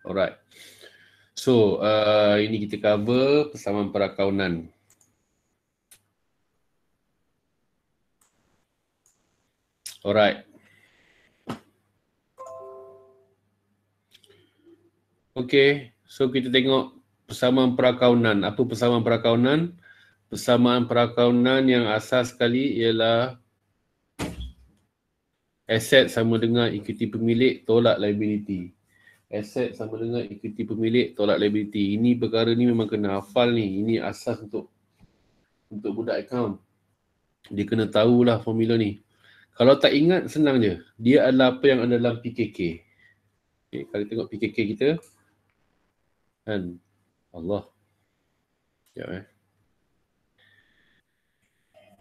Alright. So, ini kita cover persamaan perakaunan. Alright. Okay, so kita tengok persamaan perakaunan. Apa persamaan perakaunan? Persamaan perakaunan yang asas sekali ialah aset sama dengan ekuiti pemilik tolak liability. Aset sama dengan ekuiti pemilik tolak liability. Ini perkara ni memang kena hafal ni. Ini asas untuk budak account. Dia kena tahulah formula ni. Kalau tak ingat, senang je. Dia adalah apa yang ada dalam PKK. Okay, kalau tengok PKK kita, kan, Allah. Sekejap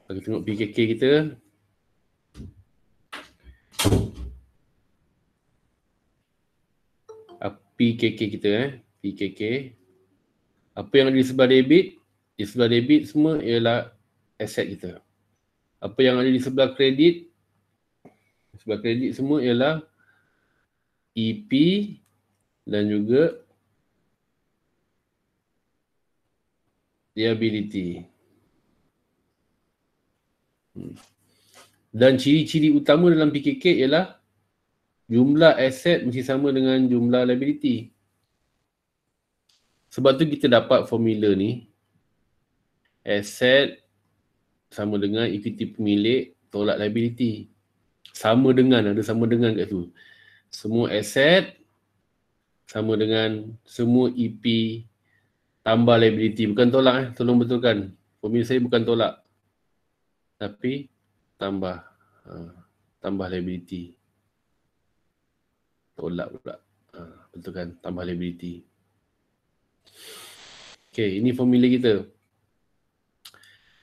Kalau tengok PKK kita, PKK kita, PKK. Apa yang ada di sebelah debit? Di sebelah debit semua ialah aset kita. Apa yang ada di sebelah kredit? Sebelah kredit semua ialah EP dan juga liability. Dan ciri-ciri utama dalam PKK ialah jumlah aset mesti sama dengan jumlah liability. Sebab tu kita dapat formula ni. Aset sama dengan ekuiti pemilik tolak liability. Sama dengan, ada sama dengan kat tu. Semua aset sama dengan semua EP tambah liability. Bukan tolak, tolong betulkan. Formula saya bukan tolak. Tapi tambah. Tambah liability. Tolak pula. Betulkan, tambah liability. Okay, ini formula kita.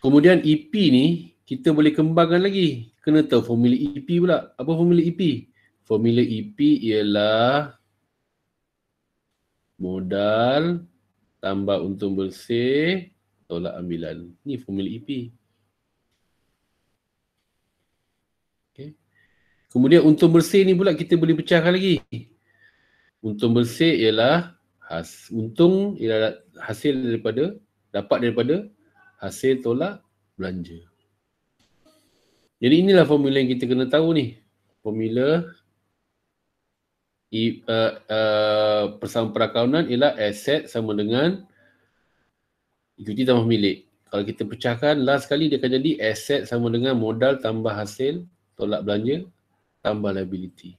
Kemudian EP ni, kita boleh kembangkan lagi. Kena tahu formula EP pula. Apa formula EP? Formula EP ialah modal tambah untung bersih tolak ambilan. Ni formula EP. Okay. Kemudian untung bersih ni pula kita boleh pecahkan lagi. Untung bersih ialah untung ialah hasil dapat daripada hasil tolak belanja. Jadi inilah formula yang kita kena tahu ni. Formula persamaan perakaunan ialah aset sama dengan ekuiti tambah milik. Kalau kita pecahkan, last kali dia akan jadi aset sama dengan modal tambah hasil tolak belanja tambah liability.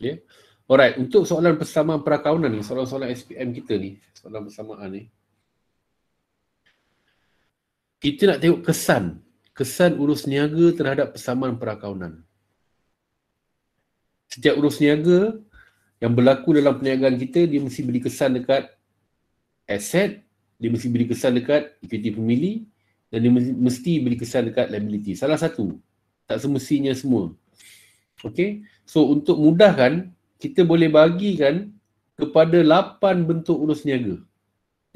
Okay. Alright, untuk soalan persamaan perakaunan ni, soalan-soalan SPM kita ni, soalan persamaan ni, kita nak tengok kesan urus niaga terhadap persamaan perakaunan. Setiap urus niaga yang berlaku dalam perniagaan kita, dia mesti beri kesan dekat aset, dia mesti beri kesan dekat ekuiti pemilih, dan dia mesti beri kesan dekat liability. Salah satu. Tak semestinya semua. Okay. So, untuk mudahkan, kita boleh bagikan kepada 8 bentuk urus niaga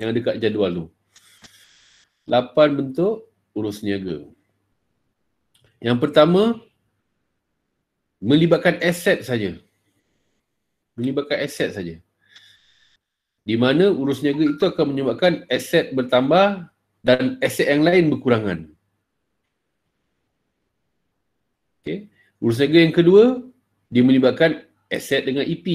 yang ada kat jadual tu. 8 bentuk urus niaga. Yang pertama, melibatkan aset saja. Melibatkan aset saja. Di mana urus niaga itu akan menyebabkan aset bertambah dan aset yang lain berkurangan. Okay. Urus niaga yang kedua, dia melibatkan aset dengan EP.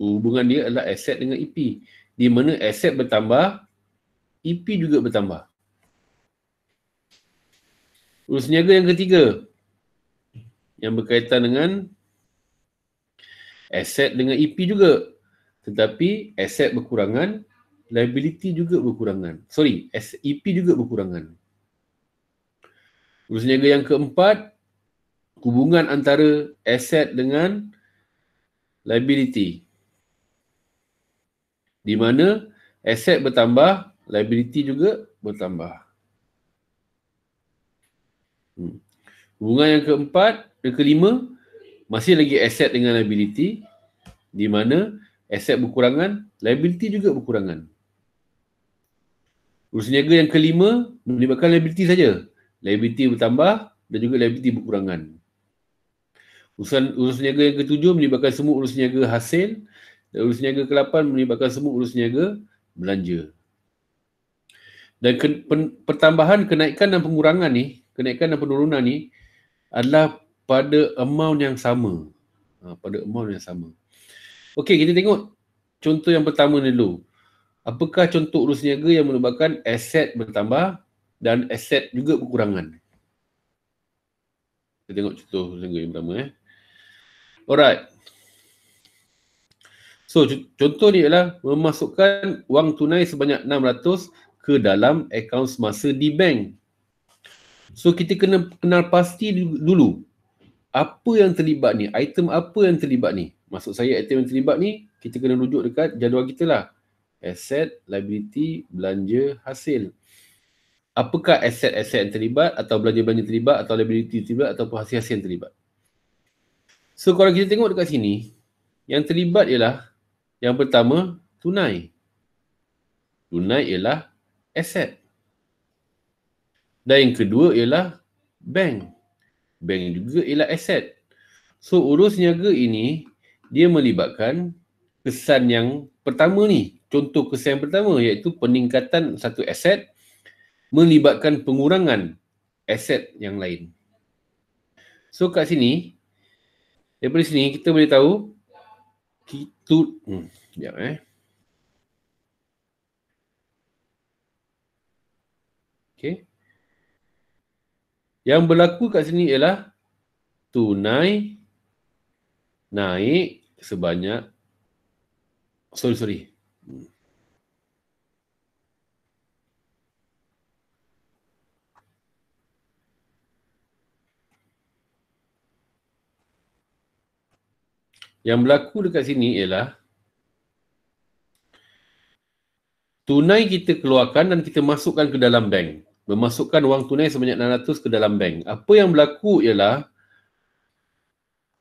Hubungan dia adalah aset dengan EP. Di mana aset bertambah, EP juga bertambah. Urus niaga yang ketiga, yang berkaitan dengan aset dengan EP juga. Tetapi aset berkurangan, liability juga berkurangan. EP juga berkurangan. Urus niaga yang keempat, hubungan antara aset dengan liability. Di mana aset bertambah, liability juga bertambah. Hubungan yang keempat, yang kelima, masih lagi aset dengan liability. Di mana aset berkurangan, liability juga berkurangan. Urus niaga yang kelima, melibatkan liability saja. Liability bertambah dan juga liability berkurangan. Urus niaga yang ke-7 melibatkan semua urus niaga hasil, dan urus niaga ke-8 melibatkan semua urus niaga belanja. Dan pertambahan kenaikan dan pengurangan ni, kenaikan dan penurunan ni adalah pada amount yang sama. Pada amount yang sama. Okey, kita tengok contoh yang pertama ni dulu. Apakah contoh urus niaga yang menyebabkan aset bertambah dan aset juga berkurangan? Kita tengok contoh urus niaga yang pertama. Alright. So, contoh ni ialah memasukkan wang tunai sebanyak 600 ke dalam akaun semasa di bank. So, kita kena kenal pasti dulu apa yang terlibat ni, item apa yang terlibat ni. Maksud saya item yang terlibat ni, kita kena rujuk dekat jadual kita lah. Asset, liability, belanja, hasil. Apakah aset-aset yang terlibat atau belanja-belanja terlibat atau liability terlibat ataupun hasil-hasil yang terlibat. So, kalau kita tengok dekat sini, yang terlibat ialah yang pertama, tunai. Tunai ialah aset. Dan yang kedua ialah bank. Bank juga ialah aset. So, urus niaga ini, dia melibatkan kesan yang pertama ni. Contoh kesan yang pertama iaitu peningkatan satu aset melibatkan pengurangan aset yang lain. So, kat sini, daripada sini kita boleh tahu sekejap Okay. Yang berlaku kat sini ialah tunai naik sebanyak sorry. Yang berlaku dekat sini ialah tunai kita keluarkan dan kita masukkan ke dalam bank. Memasukkan wang tunai sebanyak 600 ke dalam bank. Apa yang berlaku ialah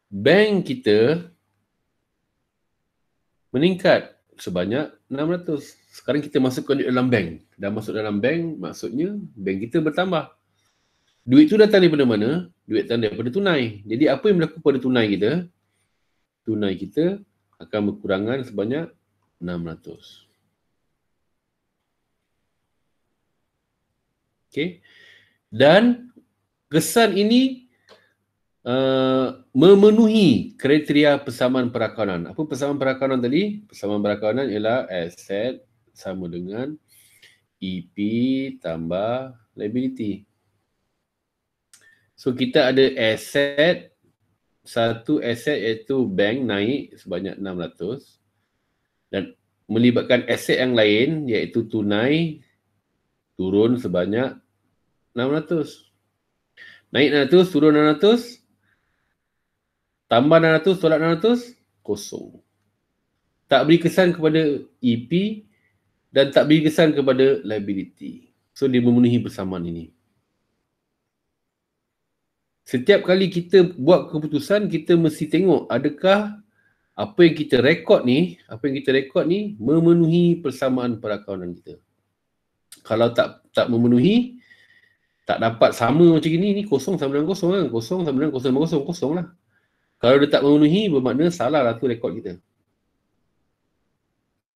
bank kita meningkat sebanyak 600. Sekarang kita masukkan di dalam bank. Dan masuk dalam bank maksudnya bank kita bertambah. Duit tu datang daripada mana? Duit datang daripada tunai. Jadi apa yang berlaku pada tunai kita? Tunai kita akan berkurangan sebanyak 600. Okay. Dan kesan ini memenuhi kriteria persamaan perakaunan. Apa persamaan perakaunan tadi? Persamaan perakaunan ialah aset sama dengan EP tambah liability. So kita ada aset, satu aset iaitu bank naik sebanyak 600 dan melibatkan aset yang lain iaitu tunai turun sebanyak 600. Naik 600, turun 600, tambah 600, tolak 600, kosong. Tak beri kesan kepada EP dan tak beri kesan kepada liability. So, dia memenuhi persamaan ini. Setiap kali kita buat keputusan, kita mesti tengok adakah apa yang kita rekod ni memenuhi persamaan perakaunan kita. Kalau tak memenuhi, tak dapat sama macam ni kosong sama dengan kosong kan. Kosong sama dengan kosong sama kosong, kosong lah. Kalau dia tak memenuhi, bermakna salah lah tu rekod kita.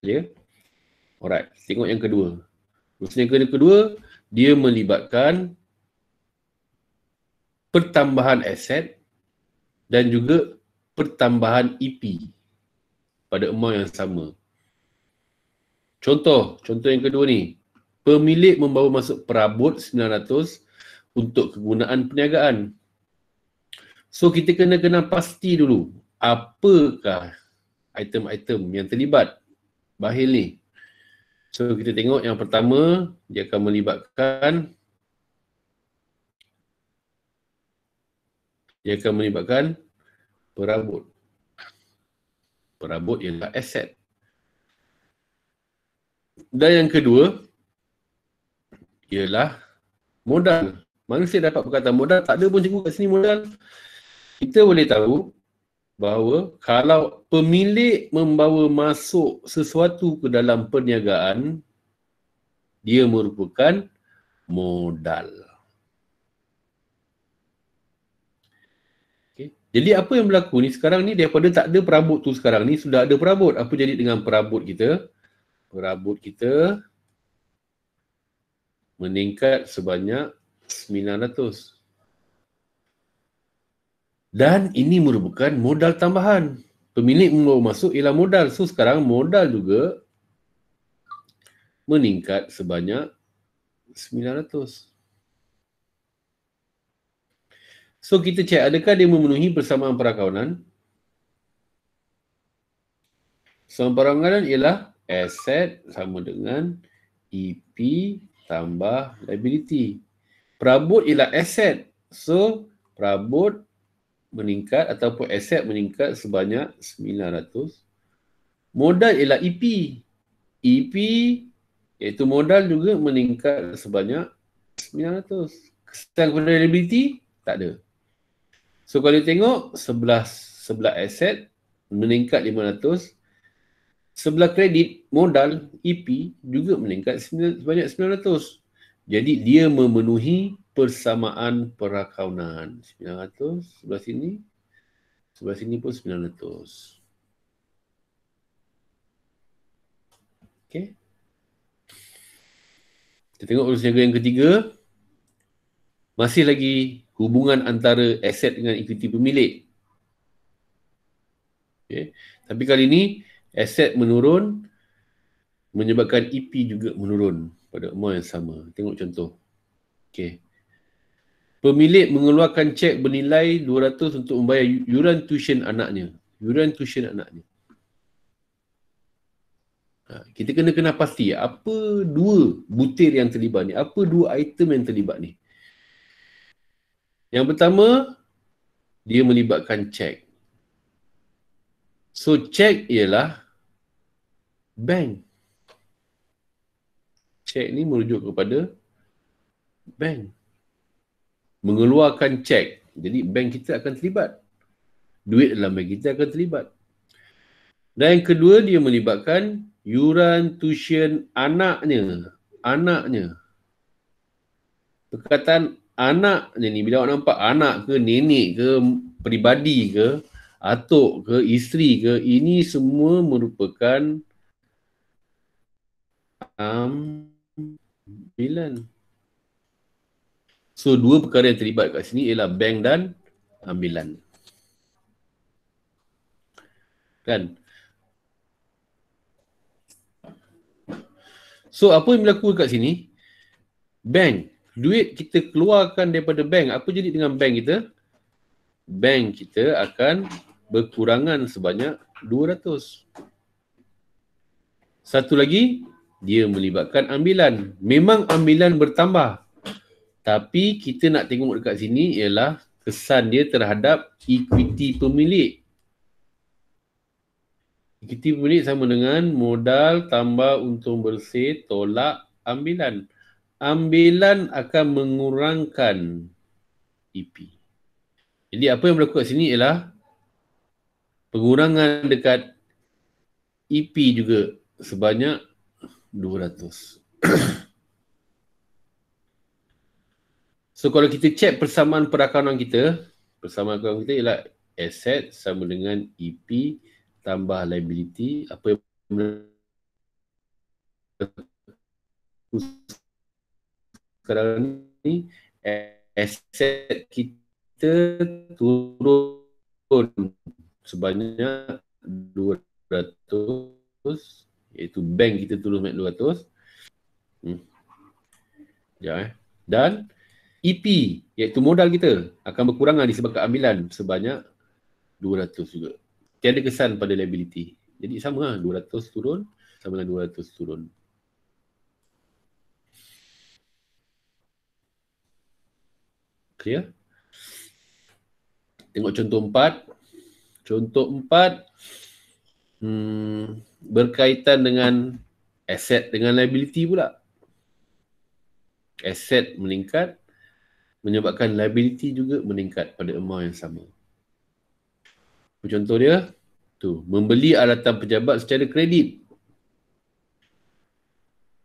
Ya. Alright, tengok yang kedua. Terus yang kedua, dia melibatkan pertambahan aset dan juga pertambahan EP pada amount yang sama. Contoh yang kedua ni. Pemilik membawa masuk perabot 900 untuk kegunaan perniagaan. So, kita kena pasti dulu apakah item-item yang terlibat bahil ni. So, kita tengok yang pertama, dia akan melibatkan perabot. Perabot ialah aset. Dan yang kedua ialah modal. Mana saya dapat perkataan modal? Tak ada pun cikgu kat sini modal. Kita boleh tahu bahawa kalau pemilik membawa masuk sesuatu ke dalam perniagaan, dia merupakan modal. Okay. Jadi apa yang berlaku ni sekarang ni, daripada tak ada perabot tu, sekarang ni sudah ada perabot. Apa jadi dengan perabot kita? Perabot kita meningkat sebanyak 900. Dan ini merupakan modal tambahan. Pemilik membawa masuk ialah modal. So sekarang modal juga meningkat sebanyak 900. So kita cek adakah dia memenuhi persamaan perakawanan. Persamaan perakawanan ialah aset sama dengan EP tambah liability. Perabot ialah aset. So perabot meningkat ataupun aset meningkat sebanyak 900. Modal ialah EP. EP iaitu modal juga meningkat sebanyak 900. Kesan kepada liability? Tak ada. So kalau tengok sebelah aset meningkat 500, sebelah kredit modal EP juga meningkat sebanyak 900. Jadi dia memenuhi persamaan perakawanan. 900 sebelah sini pun 900. Okey. Kita tengok urus niaga yang ketiga. Masih lagi hubungan antara aset dengan ekuiti pemilik. Okay. Tapi kali ini aset menurun menyebabkan EP juga menurun pada amount yang sama. Tengok contoh. Okay. Pemilik mengeluarkan cek bernilai 200 untuk membayar yuran tuition anaknya. Yuran tuition anaknya. Kita kena pasti apa dua butir yang terlibat ni. Apa dua item yang terlibat ni. Yang pertama, dia melibatkan cek. So, cek ialah bank. Cek ni merujuk kepada bank. Mengeluarkan cek. Jadi, bank kita akan terlibat. Duit dalam bank kita akan terlibat. Dan yang kedua, dia melibatkan yuran tuition anaknya. Anaknya. Perkataan anaknya ni, bila awak nampak anak ke, nenek ke, peribadi ke, atuk ke, isteri ke, ini semua merupakan ambilan. So, dua perkara yang terlibat kat sini ialah bank dan ambilan. Kan? So, apa yang berlaku kat sini? Bank. Duit kita keluarkan daripada bank. Apa jadi dengan bank kita? Bank kita akan berkurangan sebanyak 200. Satu lagi, dia melibatkan ambilan. Memang ambilan bertambah. Tapi kita nak tengok dekat sini ialah kesan dia terhadap ekuiti pemilik. Ekuiti pemilik sama dengan modal tambah untung bersih tolak ambilan. Ambilan akan mengurangkan EP. Jadi apa yang berlaku kat sini ialah pengurangan dekat EP juga sebanyak 200. So kalau kita cek persamaan perakawanan kita, persamaan perakawanan kita ialah aset sama dengan EP tambah liability. Apa yang sekarang ni, aset kita turun sebanyak 200, iaitu bank kita turun sebanyak 200. Dan EP, iaitu modal kita, akan berkurangan disebabkan ambilan sebanyak 200 juga. Tiada kesan pada liability. Jadi sama lah, 200 turun sama dengan 200 turun. Clear? Tengok contoh 4. Contoh 4 berkaitan dengan aset dengan liability pula. Aset meningkat menyebabkan liability juga meningkat pada amount yang sama. Contoh dia, tu, membeli alatan pejabat secara kredit.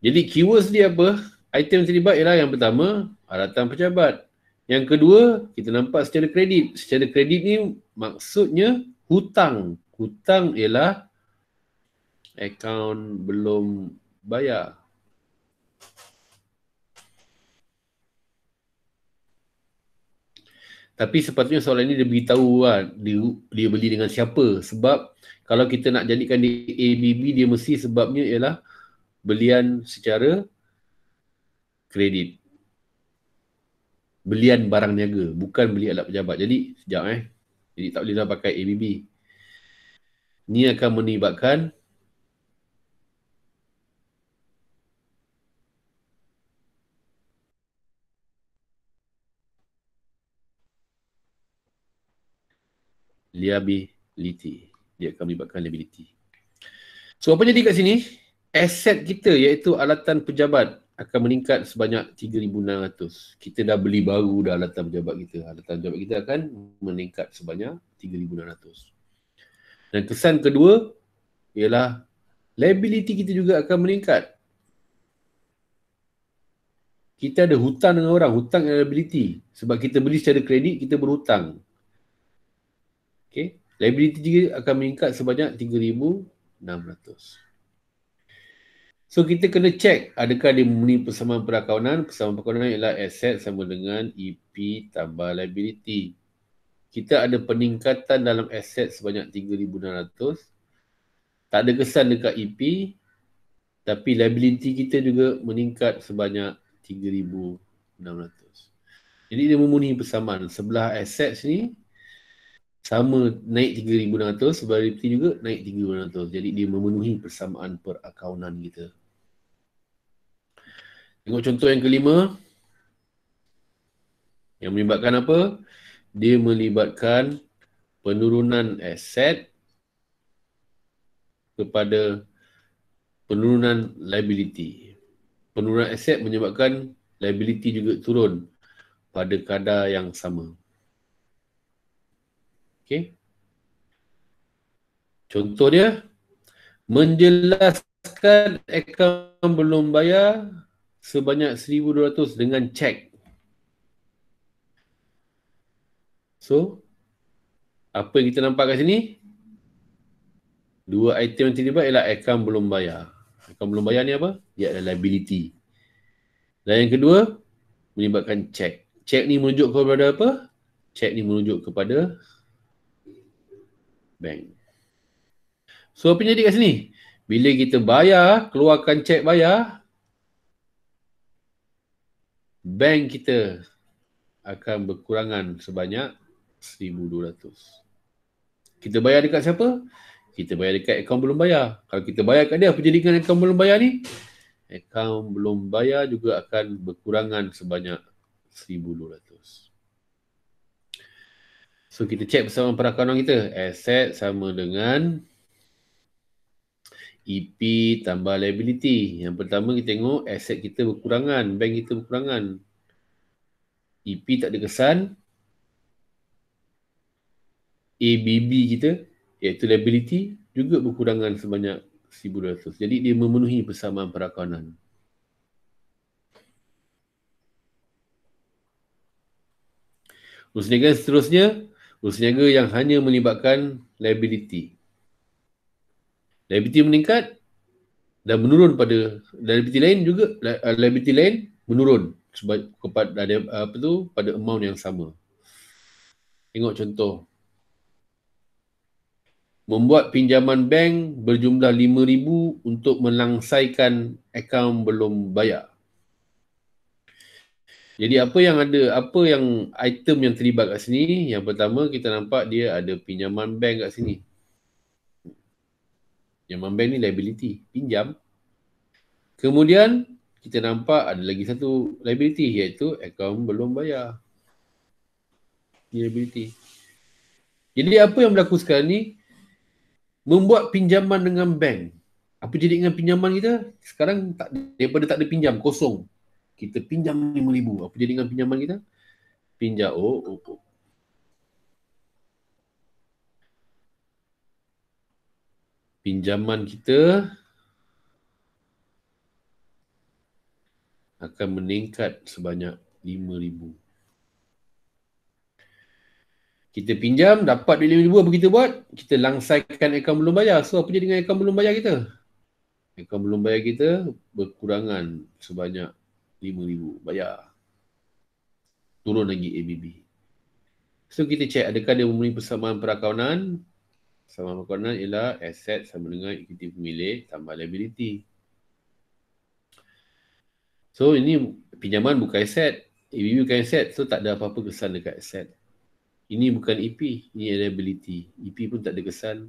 Jadi keywords dia apa? Item terlibat ialah yang pertama, alatan pejabat. Yang kedua, kita nampak secara kredit. Secara kredit ni maksudnya hutang. Hutang ialah akaun belum bayar. Tapi sepatutnya soalan ini dia beritahu lah, dia beli dengan siapa. Sebab kalau kita nak jadikan dia ABB, dia mesti sebabnya ialah belian secara kredit. Belian barang niaga, bukan beli alat pejabat. Jadi, sekejap Jadi tak bolehlah pakai ABB. Ini akan melibatkan liability. Dia akan melibatkan liability. So, apa jadi kat sini? Aset kita iaitu alatan pejabat akan meningkat sebanyak 3,600. Kita dah beli baru dah alatan pejabat kita. Alatan pejabat kita akan meningkat sebanyak 3,600. Dan kesan kedua ialah liability kita juga akan meningkat. Kita ada hutang dengan orang. Hutang dan liability. Sebab kita beli secara kredit, kita berhutang. Okay. Liability juga akan meningkat sebanyak 3,600. So, kita kena check adakah dia memenuhi persamaan perakaunan. Persamaan perakaunan ialah aset sama dengan EP tambah liability. Kita ada peningkatan dalam aset sebanyak 3,600. Tak ada kesan dekat EP. Tapi liability kita juga meningkat sebanyak 3,600. Jadi dia memenuhi persamaan. Sebelah aset ni sama naik 3,600. Sebelah liability juga naik 3,600. Jadi dia memenuhi persamaan perakaunan kita. Tengok contoh yang kelima. Yang melibatkan apa? Dia melibatkan penurunan aset kepada penurunan liability. Penurunan aset menyebabkan liability juga turun pada kadar yang sama. Okey. Contoh dia, menjelaskan akaun belum bayar sebanyak 1,200 dengan cek. So, apa yang kita nampak kat sini? Dua item yang terlibat ialah akaun belum bayar. Akaun belum bayar ni apa? Dia adalah liability. Dan yang kedua, melibatkan cek. Cek ni merujuk kepada apa? Cek ni merujuk kepada bank. So, apa yang jadi kat sini? Bila kita bayar, keluarkan cek bayar, bank kita akan berkurangan sebanyak 1,200. Kita bayar dekat siapa? Kita bayar dekat akaun belum bayar. Kalau kita bayar kat dia, apa jadi dengan akaun belum bayar ni? Akaun belum bayar juga akan berkurangan sebanyak 1,200. So, kita cek bersama perakaunan kita. Aset sama dengan EP tambah liability. Yang pertama kita tengok aset kita berkurangan, bank kita berkurangan. EP tak ada kesan. ABB kita iaitu liability juga berkurangan sebanyak 1,200. Jadi dia memenuhi persamaan perakaunan. Urus niaga seterusnya, urus niaga yang hanya melibatkan liability. Liability meningkat dan menurun pada liability lain juga, liability lain menurun kepada pada amount yang sama. Tengok contoh. Membuat pinjaman bank berjumlah 5,000 untuk melangsaikan akaun belum bayar. Jadi apa yang item yang terlibat kat sini? Yang pertama kita nampak dia ada pinjaman bank kat sini. Pinjaman bank ni liability, pinjam. Kemudian kita nampak ada lagi satu liability iaitu akaun belum bayar. Liability. Jadi apa yang berlaku sekarang ni? Membuat pinjaman dengan bank. Apa jadi dengan pinjaman kita? Sekarang daripada tak ada pinjam, kosong. Kita pinjam 5,000. Apa jadi dengan pinjaman kita? Pinjam. Pinjaman kita akan meningkat sebanyak 5,000. Kita pinjam, dapat duit RM5,000, apa kita buat? Kita langsaikan akaun belum bayar. So, apa jadi dengan akaun belum bayar kita? Akaun belum bayar kita berkurangan sebanyak RM5,000. Bayar. Turun lagi ABB. So, kita cek adakah dia memenuhi persamaan perakaunan. Persamaan perakaunan ialah aset sama dengan ekuiti pemilik tambah liability. So, ini pinjaman bukan aset. ABB bukan aset. So, tak ada apa-apa kesan dekat aset. Ini bukan EP, ini liability. EP pun tak ada kesan.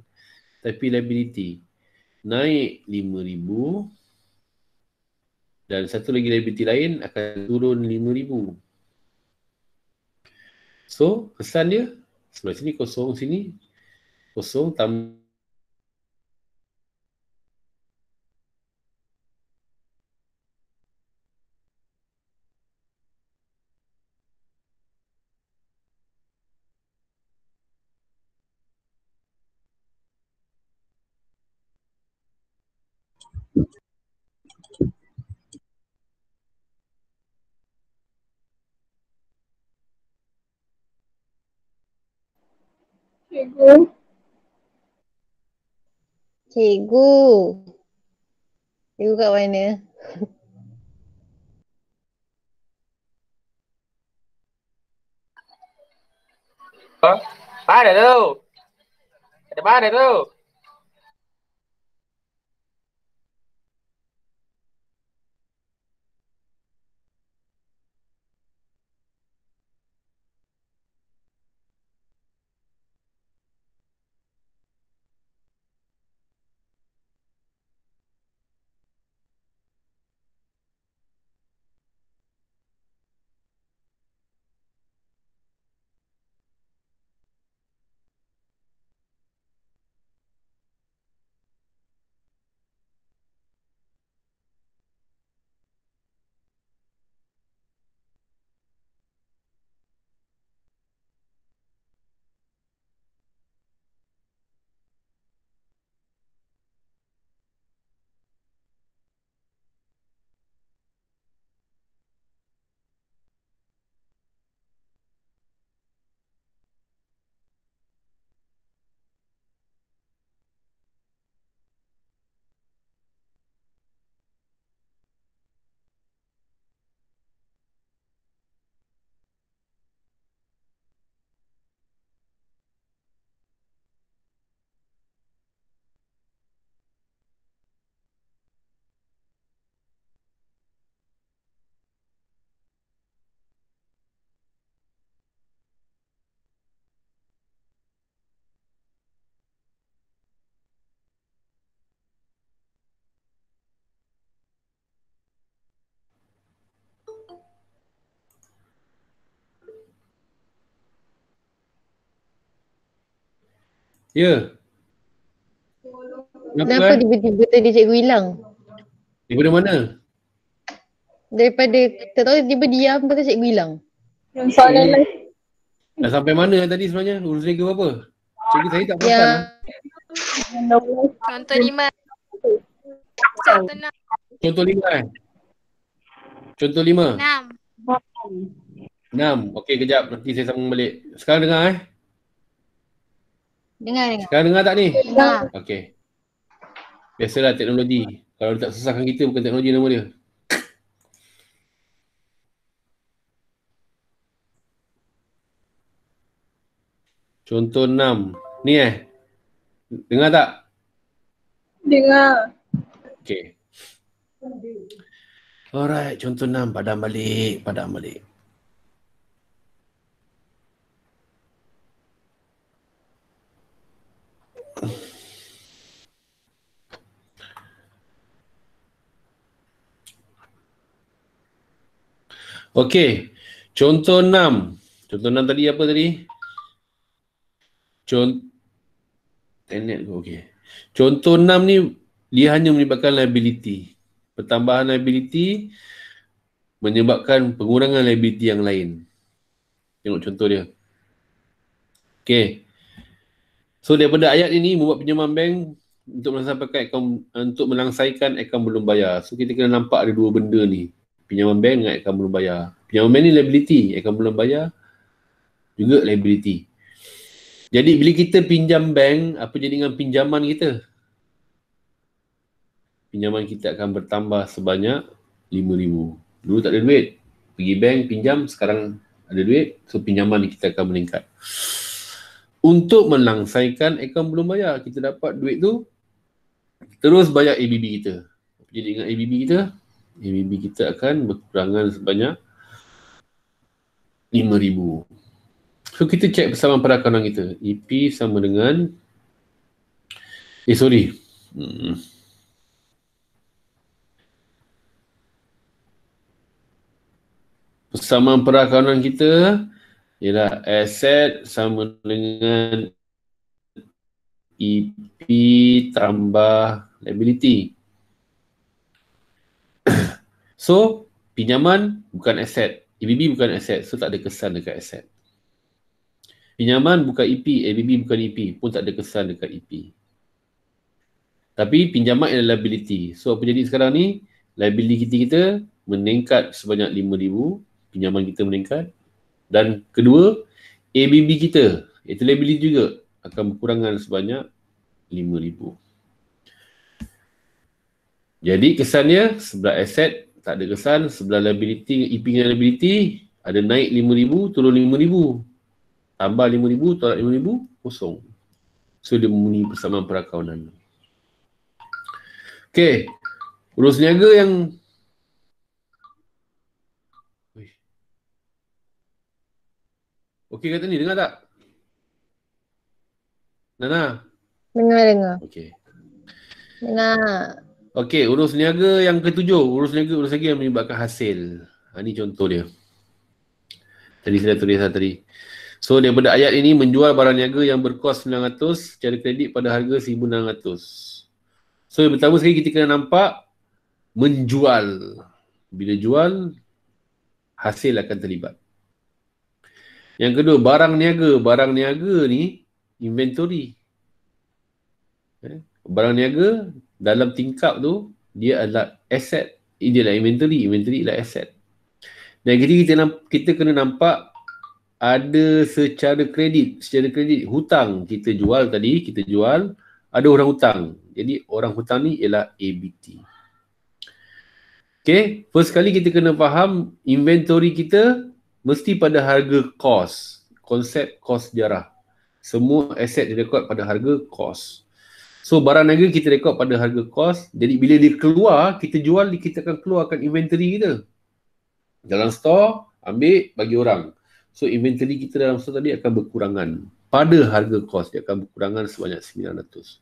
Tapi liability naik RM5,000 dan satu lagi liability lain akan turun RM5,000. So, kesan dia sebelah sini kosong, sini kosong tambah. Cikgu. Cikgu. Cikgu kat mana? Mana tu? Ada mana tu? Ya. Kenapa tiba-tiba tadi cikgu hilang? Daripada mana? Daripada tak tahu tiba-tiba diam kata cikgu hilang. Yang soalan lain. Dah sampai mana tadi sebenarnya? Urus cikgu apa? Cikgu saya tak perasan Ya. lah. Contoh 5. Contoh 6. Contoh 5 Contoh 5. 6. 6. Okey, kejap. Nanti saya sambung balik. Sekarang dengar Dengar. Sekarang dengar tak ni? Dengar. Okey. Biasalah teknologi. Kalau dia tak susahkan kita, bukan teknologi nama dia. Contoh 6. Ni dengar tak? Dengar. Okey. Alright, contoh 6. Padam balik. Okey. Contoh 6. Contoh 6 tadi apa tadi? Contoh 6 ni dia hanya menyebabkan liability. Pertambahan liability menyebabkan pengurangan liability yang lain. Tengok contoh dia. Okey. So daripada ayat ini membuat pinjaman bank untuk melangsaikan akaun belum bayar. So kita kena nampak ada dua benda ni. Pinjaman bank dengan akaun belum bayar. Pinjaman bank ni liability, akaun belum bayar juga liability. Jadi bila kita pinjam bank, apa jadi dengan pinjaman kita? Pinjaman kita akan bertambah sebanyak 5,000. Dulu tak ada duit. Pergi bank, pinjam, sekarang ada duit. So pinjaman kita akan meningkat. Untuk melangsaikan akaun belum bayar, kita dapat duit tu, terus bayar ABB kita. Apa jadi dengan ABB kita? ABB kita akan berkurangan sebanyak 5,000. So kita cek persamaan perakanan kita. EP sama dengan persamaan perakanan kita ialah aset sama dengan EP tambah liability. So pinjaman bukan aset, EBB bukan aset, so tak ada kesan dekat aset. Pinjaman bukan EP, ABB bukan EP, pun tak ada kesan dekat EP. Tapi pinjaman adalah liability. So apa jadi sekarang ni? Liability kita meningkat sebanyak 5,000, pinjaman kita meningkat. Dan kedua, ABB kita, iaitu liability juga, akan berkurangan sebanyak 5,000. Jadi kesannya, sebelah aset tak ada kesan, sebelah liability, EP dengan liability, ada naik 5,000, turun 5,000. Tambah 5,000, tolak 5,000, kosong. So dia memenuhi persamaan perakaunan. Okey, urus niaga yang okey kata ni, dengar tak? Nana? Dengar. Okey. Dengar. Okey, urus niaga yang ketujuh. Urus niaga yang menyebabkan hasil. Ini contoh dia. Tadi saya tulis tadi. So daripada ayat ini, menjual barang niaga yang berkos 900 secara kredit pada harga 1,600. So yang pertama sekali kita kena nampak menjual. Bila jual, hasil akan terlibat. Yang kedua, barang niaga. Barang niaga ni inventory. Barang niaga dalam tingkap tu, dia adalah aset. Dia adalah inventory. Inventory adalah aset. Dan kita kena nampak ada secara kredit. Secara kredit, hutang kita jual tadi, ada orang hutang. Jadi orang hutang ni ialah ABT. Okay, first kali kita kena faham inventory kita mesti pada harga kos. Konsep kos sejarah. Semua aset direkod pada harga kos. So barang niaga kita rekod pada harga kos. Jadi bila dia keluar, kita jual, kita akan keluarkan inventory kita. Dalam store, ambil, bagi orang. So inventory kita dalam store tadi akan berkurangan. Pada harga kos, dia akan berkurangan sebanyak 900.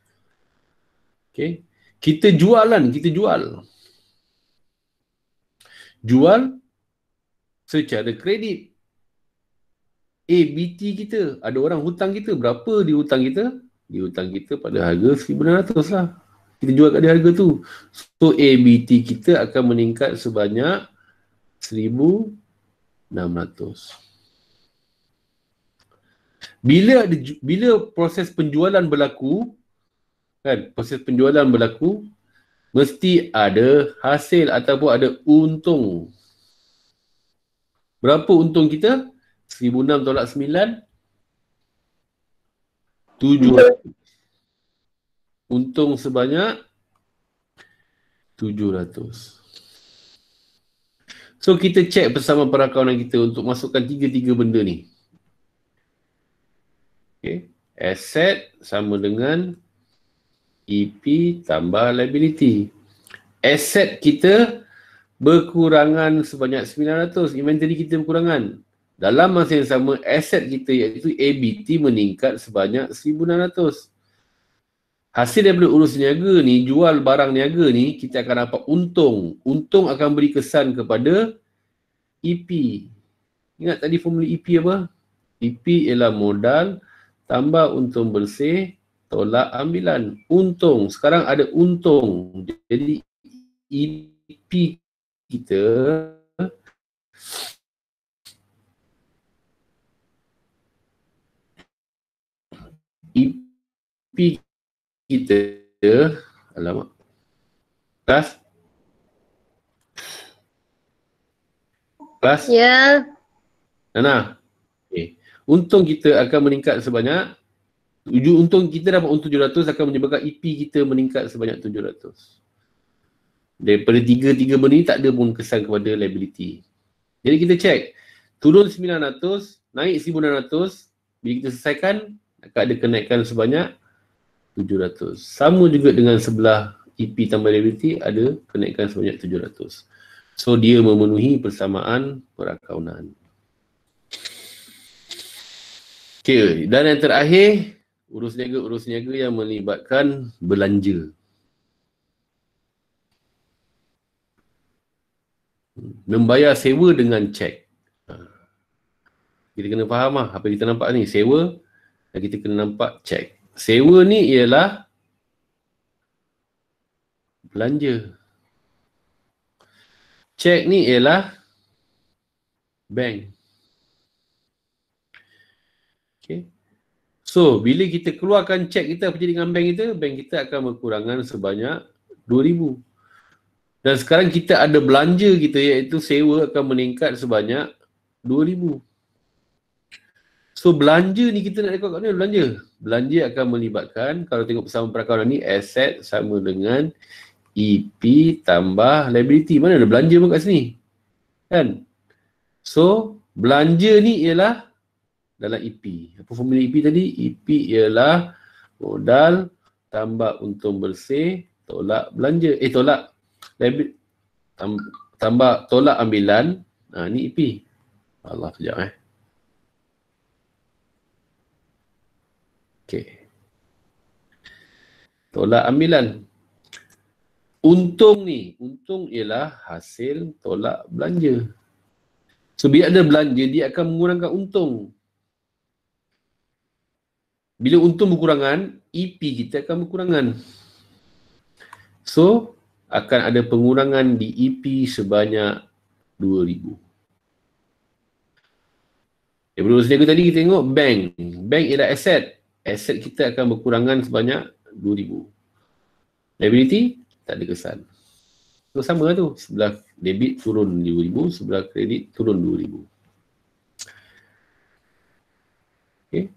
Okay. Kita jualan, Jual secara kredit. ABT kita, ada orang hutang kita. Berapa dia hutang kita? Dia hutang kita pada harga 1,600 lah. Kita jual kat dia harga tu. So ABT kita akan meningkat sebanyak 1,600. Bila proses penjualan berlaku, mesti ada hasil ataupun ada untung. Berapa untung kita? 1,600 tolak 9, 700. Untung sebanyak 700. So kita cek persamaan perakaunan kita untuk masukkan tiga benda ni. Okay. Asset sama dengan EP tambah liability. Asset kita berkurangan sebanyak 900. Inventory kita berkurangan. Dalam masa yang sama, aset kita iaitu ABT meningkat sebanyak 1,600. Hasil daripada urus niaga ni, jual barang niaga ni, kita akan dapat untung. Untung akan beri kesan kepada EP. Ingat tadi formula EP apa? EP ialah modal tambah untung bersih tolak ambilan. Untung. Sekarang ada untung. Jadi EP kita alamak. Kelas? Ya. Nana. Okay. Untung kita akan meningkat sebanyak Untung kita dapat untung 700 akan menyebabkan EP kita meningkat sebanyak 700. Daripada tiga benda ni tak ada pun kesan kepada liability. Jadi kita check. Turun 900, naik 1600. Bila kita selesaikan, akan ada kenaikan sebanyak 700. Sama juga dengan sebelah EP tambah liability, ada kenaikan sebanyak 700. So, dia memenuhi persamaan perakaunan. Okay, dan yang terakhir, urus niaga yang melibatkan belanja. Membayar sewa dengan cek. Kita kena faham lah apa kita nampak ni. Sewa dan kita kena nampak cek. Sewa ni ialah belanja. Cek ni ialah bank. Okay. So, bila kita keluarkan cek kita, apa jadi dengan bank kita? Bank kita akan berkurangan sebanyak 2,000. Dan sekarang kita ada belanja kita iaitu sewa akan meningkat sebanyak 2,000. So, belanja ni kita nak rekod kat mana belanja? Belanja akan melibatkan, kalau tengok persamaan perakaunan ni, aset sama dengan EP tambah liability. Mana ada belanja pun kat sini? Kan? So, belanja ni ialah dalam EP. Apa formula EP tadi? EP ialah modal tambah untung bersih tolak belanja. Tolak liability. Tambah tolak ambilan. Ni EP. Allah, kejap Okay. Tolak ambilan. Untung ni. Untung ialah hasil tolak belanja. So, bila ada belanja, dia akan mengurangkan untung. Bila untung berkurangan, EP kita akan berkurangan. So, akan ada pengurangan di EP sebanyak 2,000. Daripada urus niaga tadi kita tengok bank. Bank ialah aset. Aset kita akan berkurangan sebanyak 2,000. Liability, tak ada kesan. So, sama lah tu. Sebelah debit turun 2,000, sebelah kredit turun 2,000. Okay.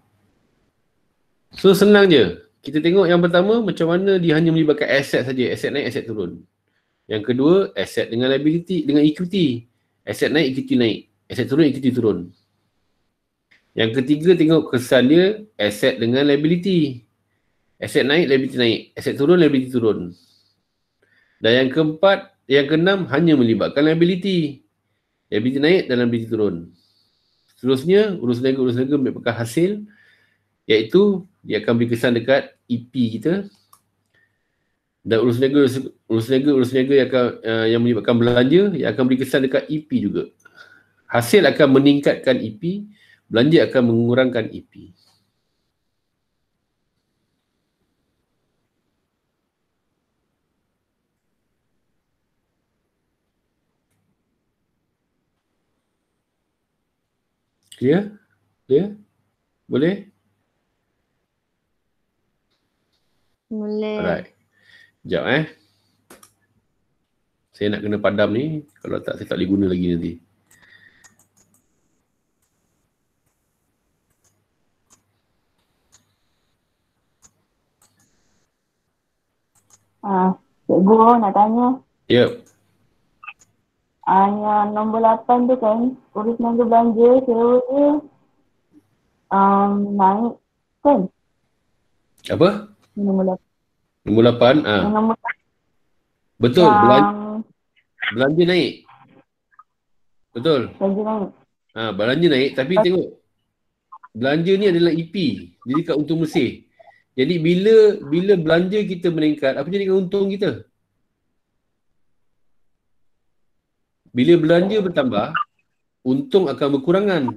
So, senang je. Kita tengok yang pertama, macam mana dia hanya melibatkan aset saja. Aset naik, aset turun. Yang kedua, aset dengan liability, dengan equity. Aset naik, equity naik. Aset turun, equity turun. Yang ketiga, tengok kesan dia, aset dengan liability. Aset naik, liability naik. Aset turun, liability turun. Dan yang keempat, yang keenam, hanya melibatkan liability. Liability naik dan liability turun. Seterusnya, urus niaga menyebabkan hasil, iaitu dia akan beri kesan dekat EP kita. Dan urus niaga yang menyebabkan belanja, yang akan beri kesan dekat EP juga. Hasil akan meningkatkan EP, belanja akan mengurangkan EP. Clear? Clear? Boleh? Boleh. Alright. Sekejap Saya nak kena padam ni. Kalau tak, saya tak boleh guna lagi nanti. Cikgu nak tanya. Yep. Yang nombor 8 tu kan, urus niaga belanja, sewa dia naik kan? Apa? Nombor 8. Nombor 8. Nombor Betul. yang Belanja naik. Betul. belanja naik. Belanja naik. Tapi tengok. Belanja ni adalah EP. Jadi kat untung bersih. Jadi bila belanja kita meningkat, apa jadi dengan untung kita? Bila belanja bertambah, untung akan berkurangan.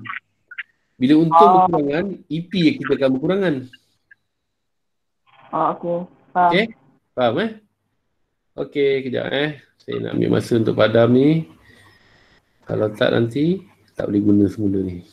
Bila untung berkurangan, EP kita akan berkurangan. Okey. Faham. Okey? Faham Okey, kejap Saya nak ambil masa untuk padam ni. Kalau tak nanti, tak boleh guna semula ni.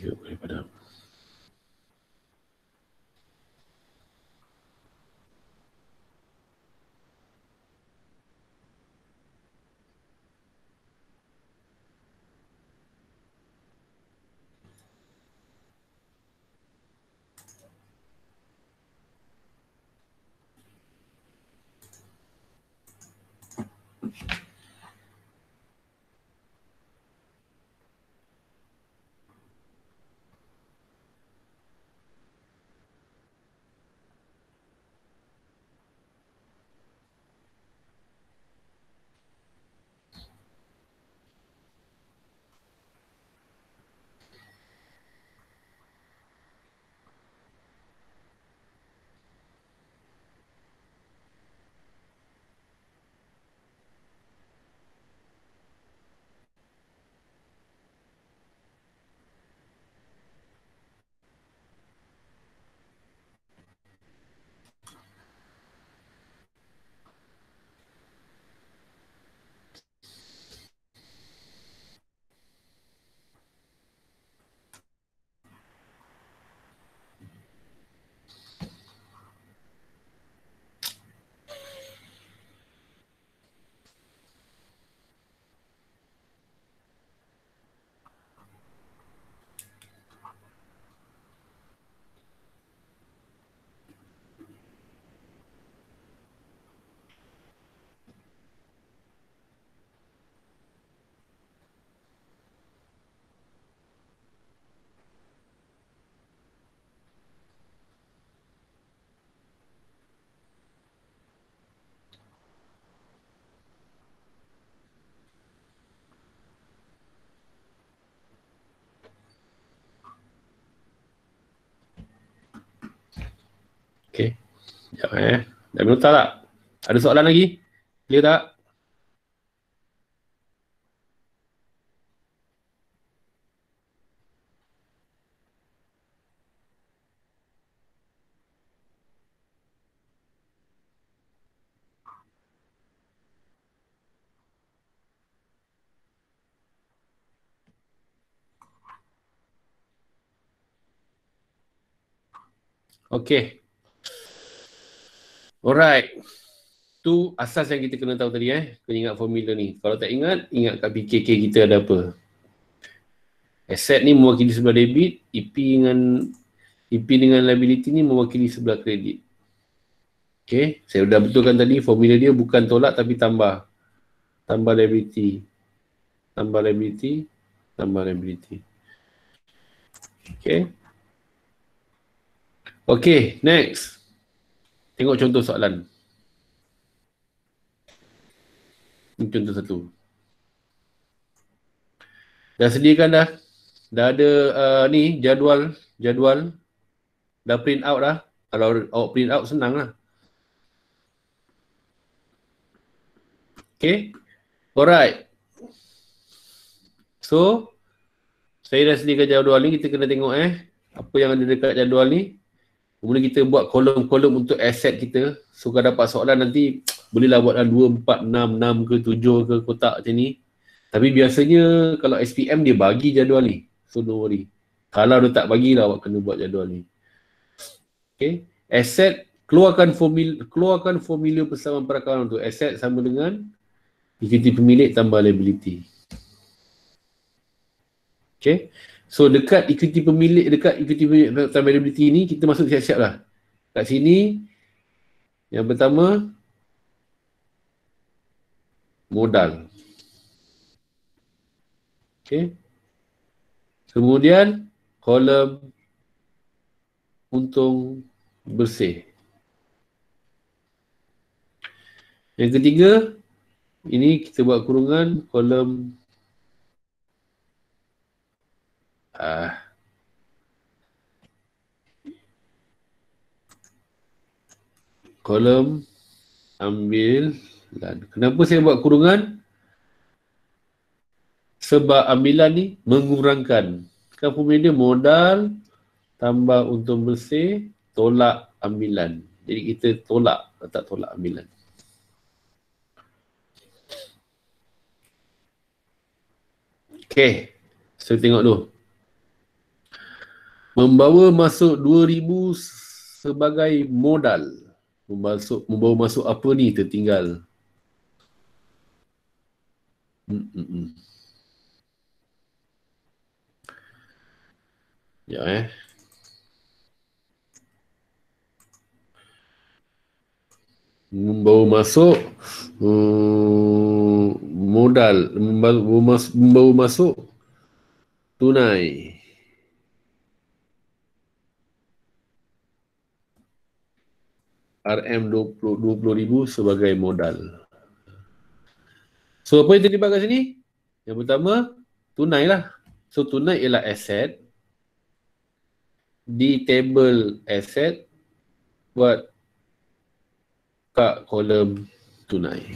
3 boleh padam. Okay. Sekejap Dah minta tak? Ada soalan lagi? Clear tak? Okay. Alright. Tu asas yang kita kena tahu tadi Kena ingat formula ni. Kalau tak ingat, ingat kat PKK kita ada apa. Asset ni mewakili sebelah debit, EP dengan liability ni mewakili sebelah kredit. Okay, saya dah betulkan tadi formula dia bukan tolak tapi tambah. Tambah liability. Tambah liability. Tambah liability. Okay. Okay, next. Tengok contoh soalan. Ini contoh satu. Dah sediakan dah. Dah ada ni jadual. Dah print out dah. Kalau awak print out senang lah. Okay. Alright. So, saya dah sediakan jadual ni. Kita kena tengok apa yang ada dekat jadual ni. Kemudian kita buat kolom-kolom untuk aset kita. So, kalau dapat soalan nanti, bolehlah buatlah 2, 4, 6, 6 ke 7 ke kotak macam ni. Tapi biasanya kalau SPM dia bagi jadual ni. So, don't worry. Kalau dia tak bagilah awak kena buat jadual ni. Okay. Aset, keluarkan formula persamaan perakaran untuk aset sama dengan equity pemilik tambah liability. Okay. So dekat equity pemilik tambah liability ni kita masuk siap-siap lah. Kat sini yang pertama modal. Okay. Kemudian kolom untung bersih. Yang ketiga, ini kita buat kurungan kolom kolom ambilan. Kenapa saya buat kurungan? Sebab ambilan ni mengurangkan. Kan formula dia modal tambah untung bersih tolak ambilan. Jadi kita tak tolak ambilan. Okay. So tengok dulu. Membawa masuk 2,000 sebagai modal. Membawa masuk apa ni tertinggal. Ya membawa masuk modal, membawa masuk tunai. RM 20,000 sebagai modal. So apa yang terlibat kat sini? Yang pertama, tunai lah. So tunai ialah aset. Di table aset, buat kat kolom tunai.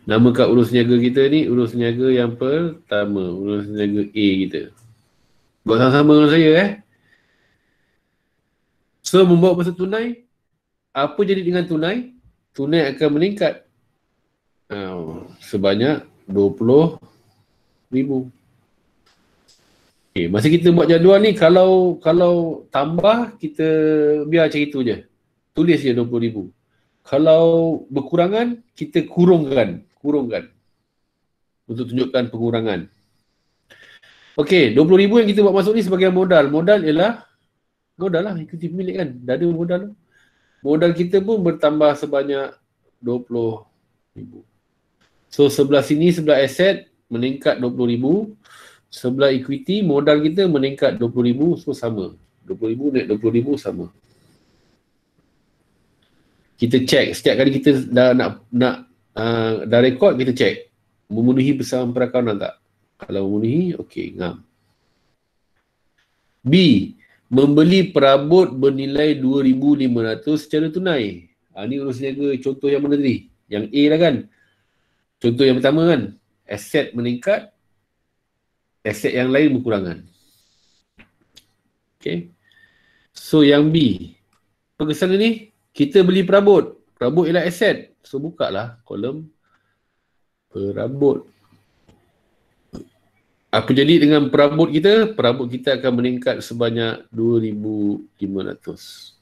Nama kat urus niaga kita ni, urus niaga yang pertama, urus niaga A kita. Buat sama-sama dengan saya So membawa masuk tunai, apa jadi dengan tunai? Tunai akan meningkat sebanyak 20,000. Okay, masa kita buat jadual ni, kalau tambah, kita biar macam itu je. Tulis je 20,000. Kalau berkurangan, kita kurungkan. Untuk tunjukkan pengurangan. Okey, 20,000 yang kita buat masuk ni sebagai modal. Modal ialah modal lah, ikuti pemilik kan. Dah ada modal. Modal kita pun bertambah sebanyak 20,000. So sebelah sini, sebelah aset meningkat 20,000. Sebelah equity, modal kita meningkat 20,000. So sama. 20,000 naik 20,000 sama. Kita check. Setiap kali kita dah dah rekod, kita check. Memenuhi persamaan perakanan tak? Kalau memenuhi, okey, ngam. B. Membeli perabot bernilai 2,500 secara tunai. Ni urus niaga contoh yang mana tadi? Yang A lah kan? Contoh yang pertama kan? Aset meningkat, aset yang lain berkurangan. Okay. So yang B. Pengesanan ni, kita beli perabot. Perabot ialah aset. So buka lah kolom perabot. Apa jadi dengan perabot kita? Perabot kita akan meningkat sebanyak 2,500.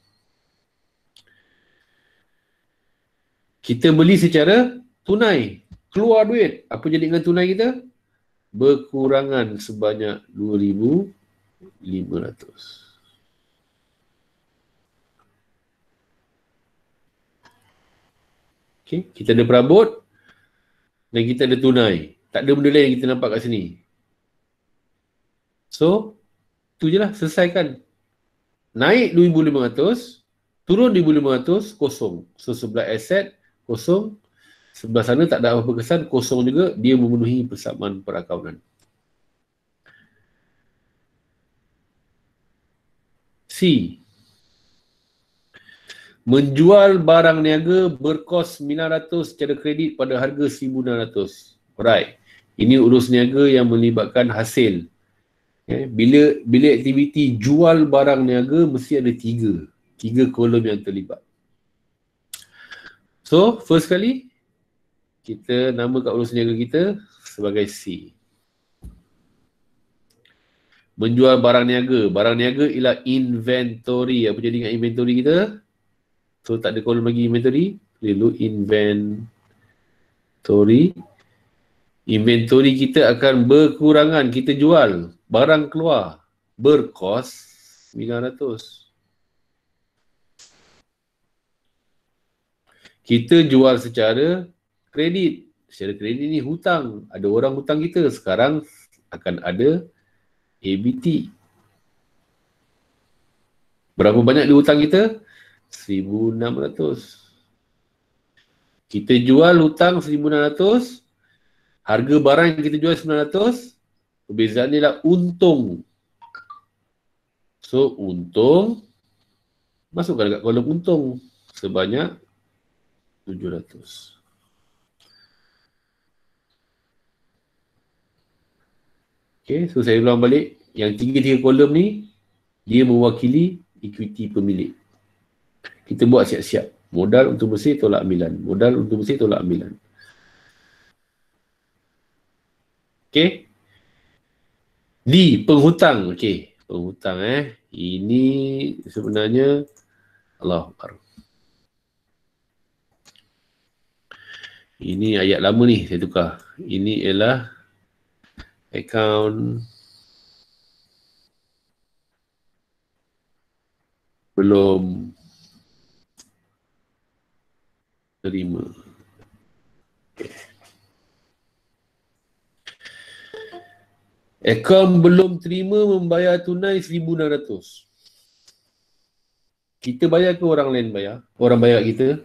Kita beli secara tunai. Keluar duit. Apa jadi dengan tunai kita? Berkurangan sebanyak 2,500. Okay. Kita ada perabot dan kita ada tunai. Tak ada benda lain yang kita nampak kat sini. So, tu je lah, selesaikan. Naik 2,500, turun 2,500, kosong. So, sebelah aset, kosong. Sebelah sana tak ada apa-apa kesan, kosong juga. Dia memenuhi persamaan perakaunan. C. Menjual barang niaga berkos 900 secara kredit pada harga 1,600. Alright. Ini urus niaga yang melibatkan hasil. Bila aktiviti jual barang niaga, mesti ada tiga kolom yang terlibat. So, first kali, kita nama kat urus niaga kita sebagai C. Menjual barang niaga. Barang niaga ialah inventory. Apa jadi dengan inventory kita? So, tak ada kolom lagi inventory. Lalu inventory. Inventory kita akan berkurangan. Kita jual. Barang keluar. Berkos 900. Kita jual secara kredit. Secara kredit ni hutang. Ada orang hutang kita. Sekarang akan ada ABT. Berapa banyak dia hutang kita? 1,600. Kita jual hutang 1,600. Harga barang yang kita jual 900. Perbezaan ni lah untung. So, untung. Masukkan dekat kolom untung. Sebanyak 700. Okay, so saya ulang balik. Yang tiga kolom ni, dia mewakili equity pemilik. Kita buat siap-siap. Modal untuk bersih, tolak ambilan. Modal untuk bersih, tolak ambilan. Okay. D. Penghutang. Okay. Hutang Ini sebenarnya Allah Akbar. Ini ayat lama ni saya tukar. Ini ialah akaun belum terima. Akaun belum terima membayar tunai 1,600. Kita bayar ke orang lain bayar? Orang bayar kat kita?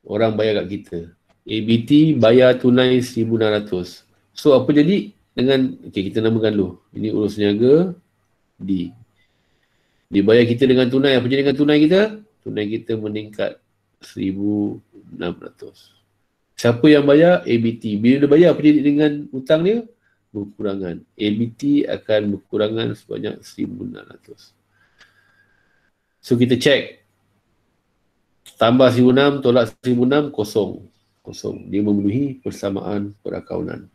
Orang bayar kat kita. ABT bayar tunai 1,600. So apa jadi dengan, okay, kita namakan dulu. Ini urus niaga D. Dia bayar kita dengan tunai. Apa jadi dengan tunai kita? Tunai kita meningkat 1,600. Siapa yang bayar? ABT. Bila dia bayar, apa jadi dengan hutang dia? Berkurangan. ABT akan berkurangan sebanyak 1,600. So kita check. Tambah 1,600, tolak 1,600, kosong. Kosong. Dia memenuhi persamaan perakaunan.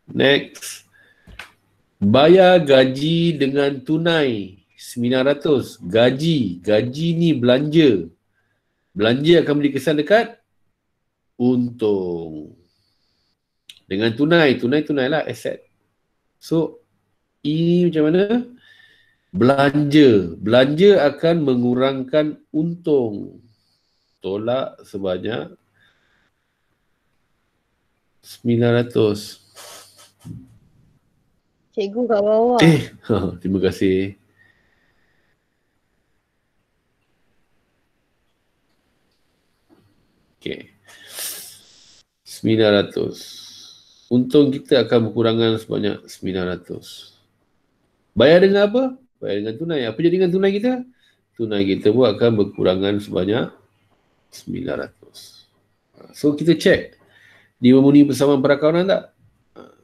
Next. Bayar gaji dengan tunai 900. Gaji ni belanja. Belanja akan beri kesan dekat untung. Dengan tunai lah aset. So ini macam mana? Belanja akan mengurangkan untung. Tolak sebanyak 900. Cikgu kat bawah. Terima kasih. Okay. 900. Untung kita akan berkurangan sebanyak 900. Bayar dengan apa? Bayar dengan tunai. Apa jadi dengan tunai kita? Tunai kita pun akan berkurangan sebanyak 900. So kita check. Dia memenuhi persamaan perakaunan tak?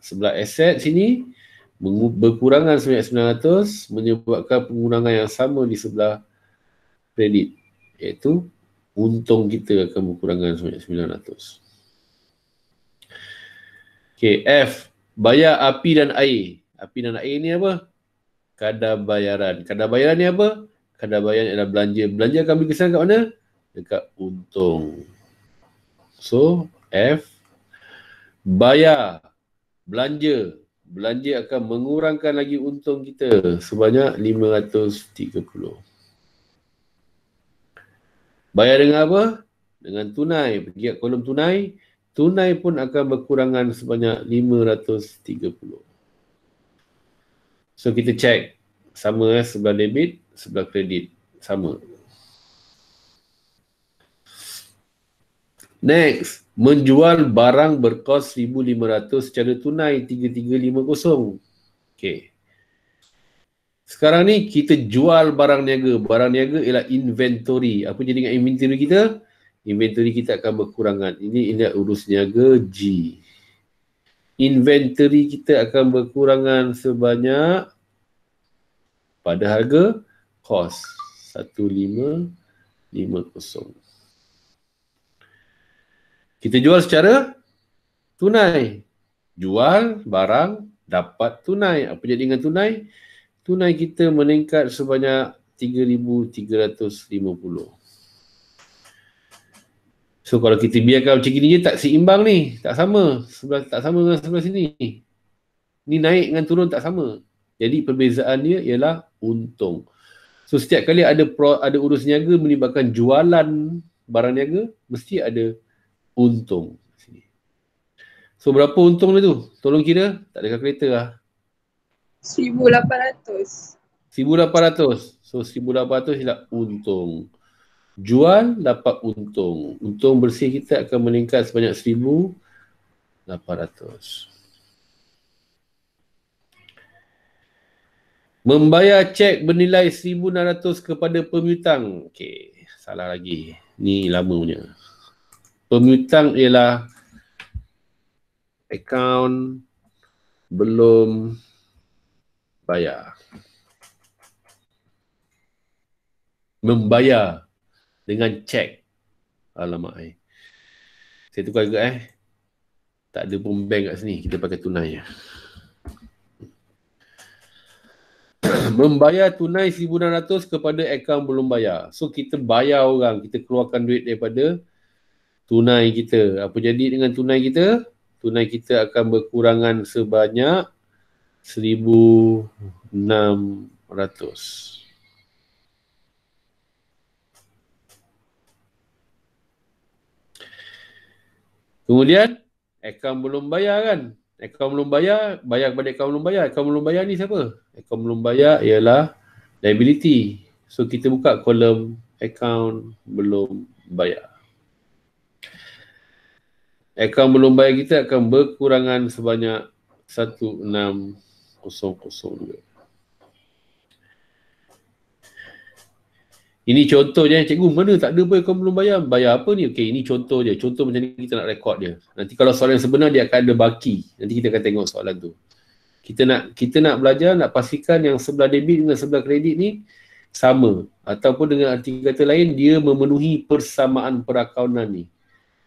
Sebelah aset sini berkurangan sebanyak 900 menyebabkan pengurangan yang sama di sebelah kredit. Iaitu untung kita akan berkurangan sebanyak 900. Okay, F. Bayar api dan air. Api dan air ni apa? Kadar bayaran. Kadar bayaran ni apa? Kadar bayaran adalah belanja. Belanja akan beri kesan kat mana? Dekat untung. So, F. Bayar. Belanja. Belanja akan mengurangkan lagi untung kita sebanyak 530. Bayar dengan apa? Dengan tunai. Pergi kat kolom tunai. Tunai pun akan berkurangan sebanyak 530. So kita check. Sama sebelah debit, sebelah kredit. Sama. Next. Menjual barang berkos 1,500 secara tunai 3350. Okay. Sekarang ni kita jual barang niaga. Barang niaga ialah inventory. Apa jadi dengan inventory kita? Inventory kita akan berkurangan. Ini urus niaga G. Inventory kita akan berkurangan sebanyak pada harga kos 1,550. Kita jual secara tunai. Jual barang dapat tunai. Apa jadi dengan tunai? Tunai kita meningkat sebanyak 3,350. So kalau kita biarkan macam gini je tak seimbang ni. Tak sama. Tak sama dengan sebelah sini. Ni naik dengan turun tak sama. Jadi perbezaan dia ialah untung. So setiap kali ada urus niaga melibatkan jualan barang niaga, mesti ada untung. So berapa untung dia tu? Tolong kira. Tak ada kalkulator lah. 1,800. 1,800. So 1,800 ialah untung. Jual dapat untung. Untung bersih kita akan meningkat sebanyak 1,800. Membayar cek bernilai 1,600 kepada pemiutang. Okey, salah lagi. Ni lama punya. Pemiutang ialah akaun belum bayar. Membayar dengan cek. Alamak. Saya tukar juga Tak ada pun bank kat sini. Kita pakai tunai. Membayar tunai 1,600 kepada akaun belum bayar. So, kita bayar orang. Kita keluarkan duit daripada tunai kita. Apa jadi dengan tunai kita? Tunai kita akan berkurangan sebanyak 1,600. Kemudian, akaun belum bayar kan? Akaun belum bayar, bayar kepada akaun belum bayar. Akaun belum bayar ni siapa? Akaun belum bayar ialah liability. So, kita buka kolom akaun belum bayar. Akaun belum bayar kita akan berkurangan sebanyak 1,600 juga. Ini contoh je, cikgu mana tak ada pun akaun belum bayar. Bayar apa ni? Okey, ini contoh je. Contoh macam ni kita nak rekod dia. Nanti kalau soalan yang sebenar dia akan ada baki. Nanti kita akan tengok soalan tu. Kita nak belajar, nak pastikan yang sebelah debit dengan sebelah kredit ni sama. Ataupun dengan arti kata lain, dia memenuhi persamaan perakaunan ni.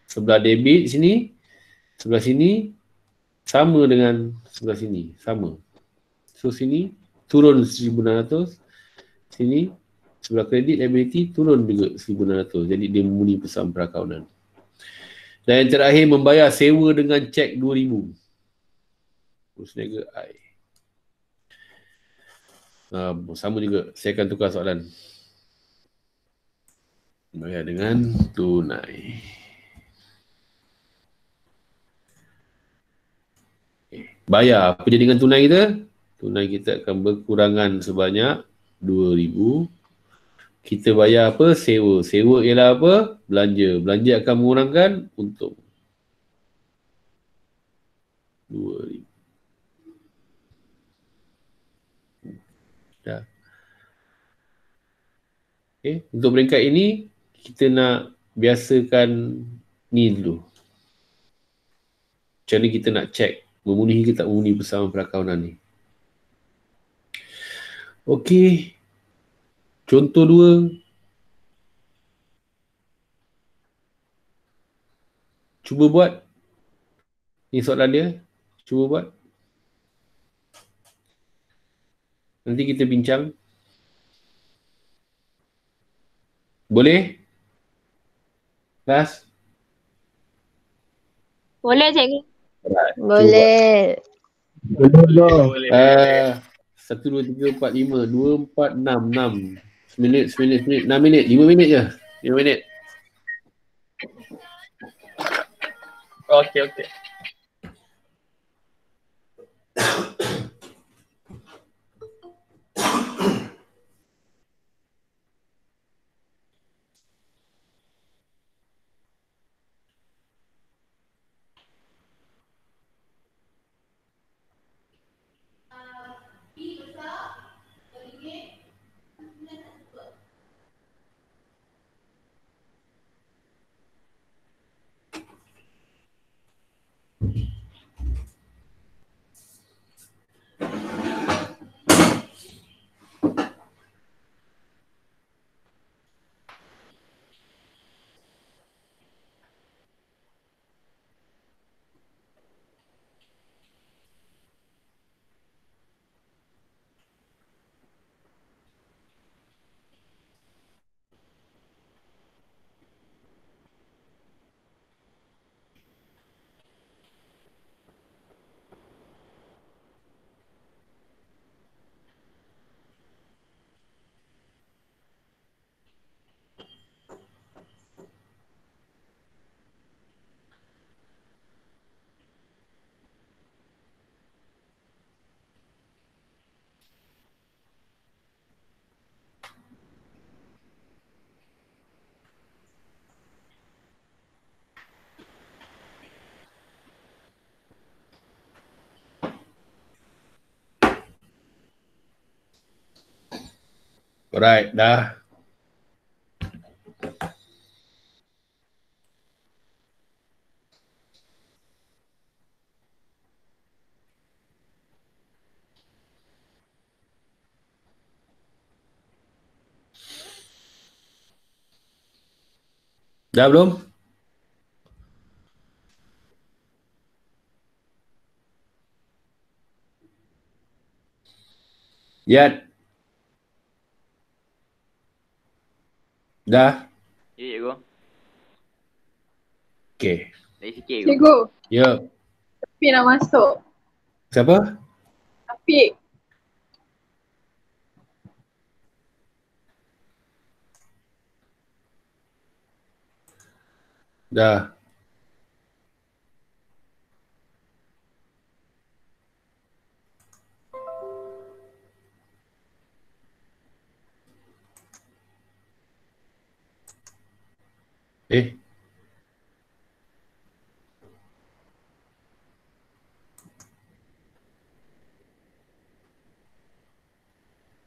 Sebelah debit sini, sebelah sini sama dengan sebelah sini. Sama. So sini turun 1,600. Sini sebelah kredit liability turun juga 1,600. Jadi dia memenuhi persamaan perakaunan. Dan yang terakhir membayar sewa dengan cek 2,000. Terus niaga I. Sama juga. Saya akan tukar soalan. Bayar dengan tunai. Bayar. Apa jadi dengan tunai kita? Tunai kita akan berkurangan sebanyak 2,000. Kita bayar apa? Sewa. Sewa ialah apa? Belanja. Belanja akan mengurangkan untung. 2,000. Dah. Okay. Untuk peringkat ini, kita nak biasakan ni dulu. Macam ni kita nak check memenuhi ke tak memenuhi persamaan perakaunan ni. Okey. Contoh 2. Cuba buat. Ni soalan dia. Cuba buat. Nanti kita bincang. Boleh? Kelas? Boleh cikgu. Boleh. 1, 2, 3, 4, 5, 2, 4, 6, 6. 9 minit, 6 minit, 5 minit je. 5 minit. Okey, okey. Alright, dah. Dah belum? Yat. Dah? Ya, cikgu. Okey. Lagi sikit, cikgu. Cikgu, Ya. Afiq nak masuk. Siapa? Afiq. Dah.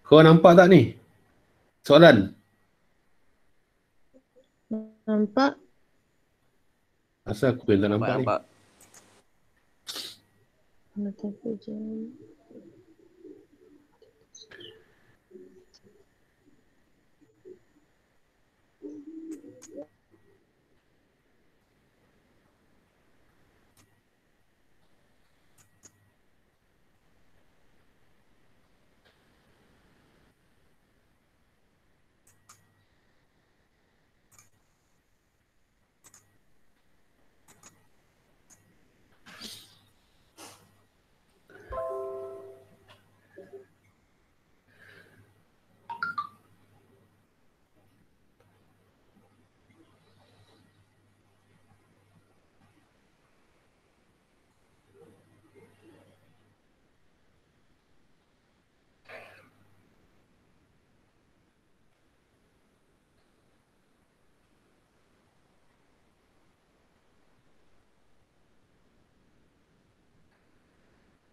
Kau nampak tak ni? Soalan. Nampak? Asal aku yang tak nampak ni? Nampak. Mata pejam.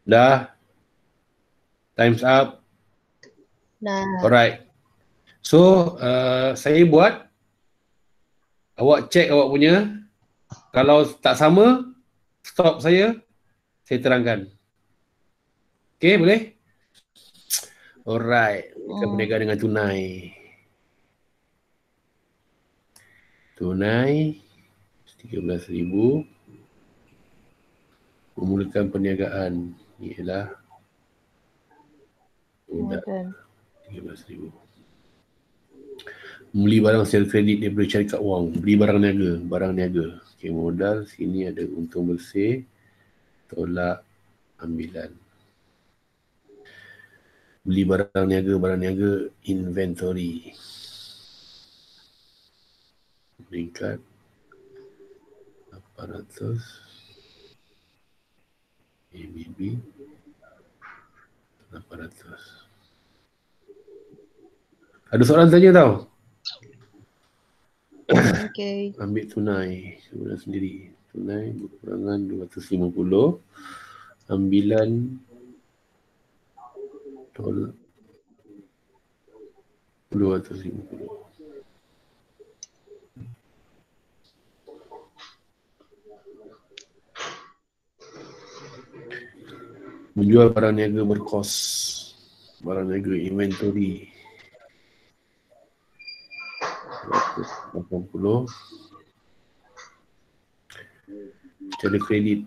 Dah. Time's up. Dah. Alright. So, saya buat. Awak check awak punya. Kalau tak sama, stop saya terangkan. Okay, boleh? Alright. Kita berniaga dengan tunai. Tunai 13,000. Memulakan perniagaan ialah mudah 13,000. Membeli barang secara kredit daripada syarikat wang. Beli barang niaga. Okay, modal sini ada untung bersih. Tolak ambilan. Beli barang niaga inventory. Meningkat 800. ABB 800. Ada soalan tanya tau. Okay. Ambil tunai sebenarnya sendiri. Tunai berkurangan 250. Ambilan tolak 250. Menjual barang niaga berkos. Barang niaga inventory 280. Secara kredit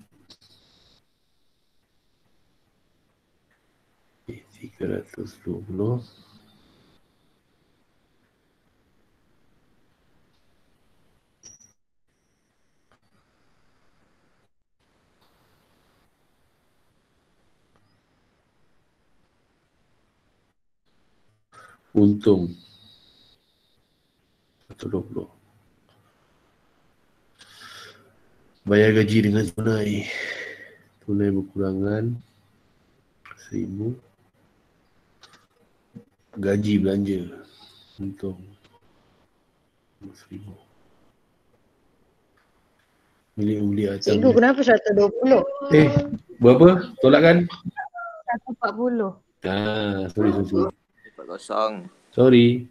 320. Untung 120. Bayar gaji dengan tunai. Tunai berkurangan 1,000. Gaji belanja. Untung 1,000. Milik membeli atas. Cikgu, kenapa 120? Berapa? Tolakkan? 140. Sorry. 40. Sorry.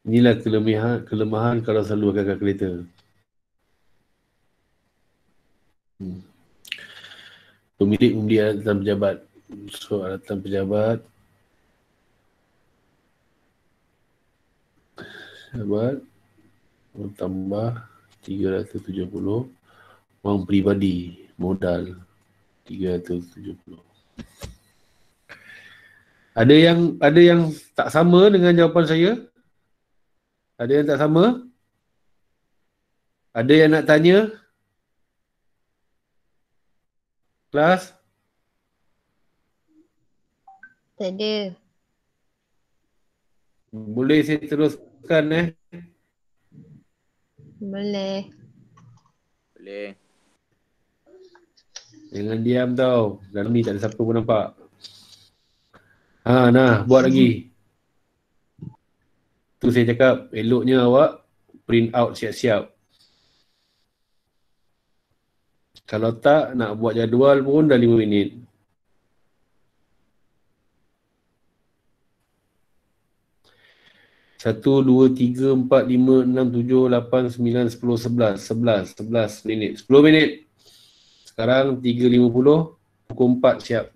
Inilah kelemahan kalau selalu pakai kalkulator. Pemilik membeli alatan pejabat. So, alatan pejabat. Tambah 370. Wang peribadi modal 370. Ada yang tak sama dengan jawapan saya? Ada yang tak sama? Ada yang nak tanya? Kelas? Tak ada. Boleh saya teruskan Boleh. Boleh. Jangan diam tau. Dalam ni tak ada siapa pun nampak. Buat lagi. Tu saya cakap, eloknya awak print out siap-siap. Kalau tak, nak buat jadual pun dah 5 minit. Satu, dua, tiga, empat, lima, enam, tujuh, lapan, sembilan, 10, 11. 11 minit. 10 minit. Sekarang 3.50. Pukul 4 siap.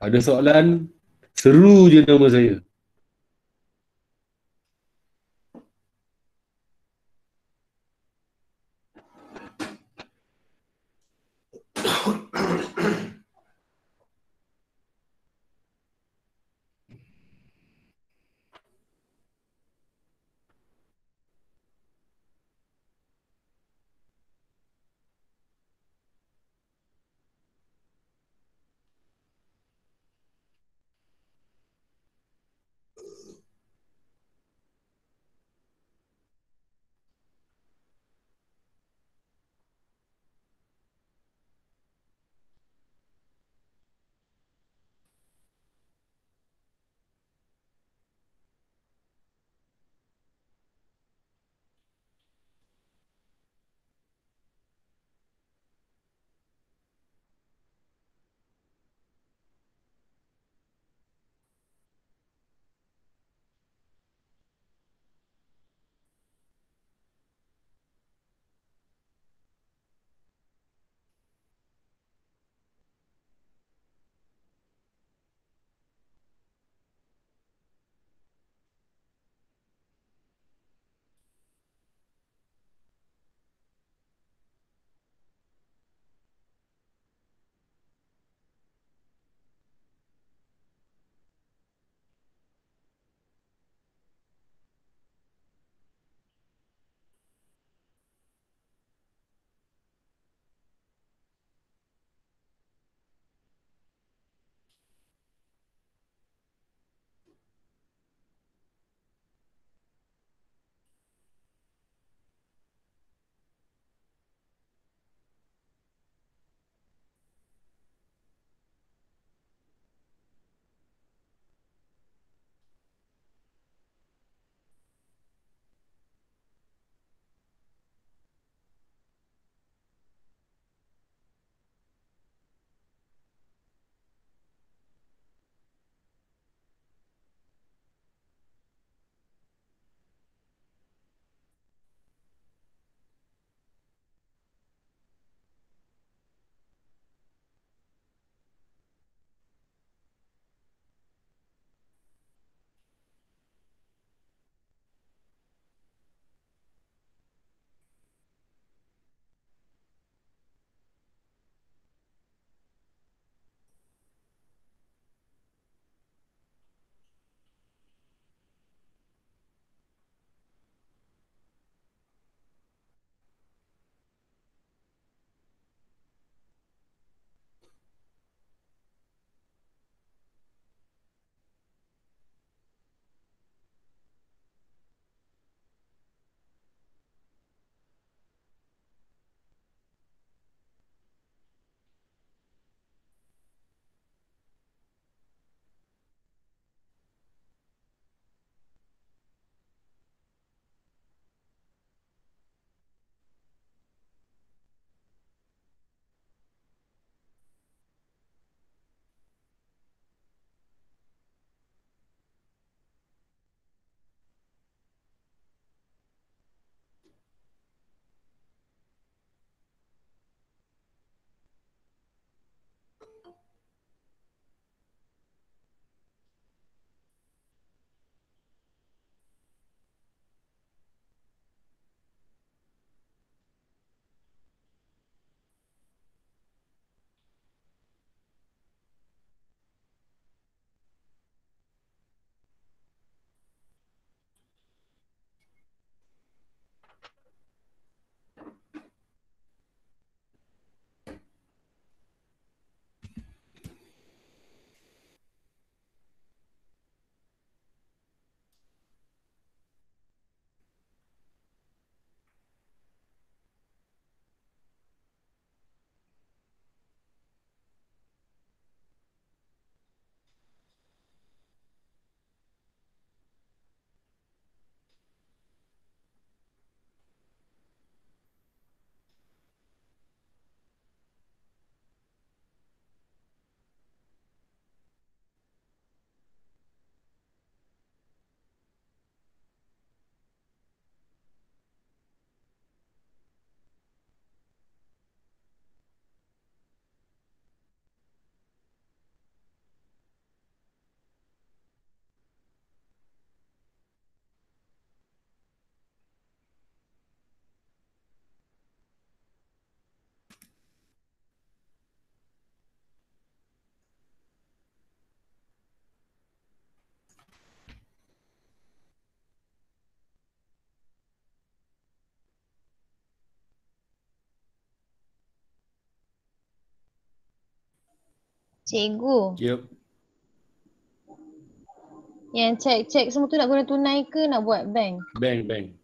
Ada soalan? Seru je nama saya. Cikgu, Yup. yang cek semua tu nak guna tunai ke nak buat bank? Bank.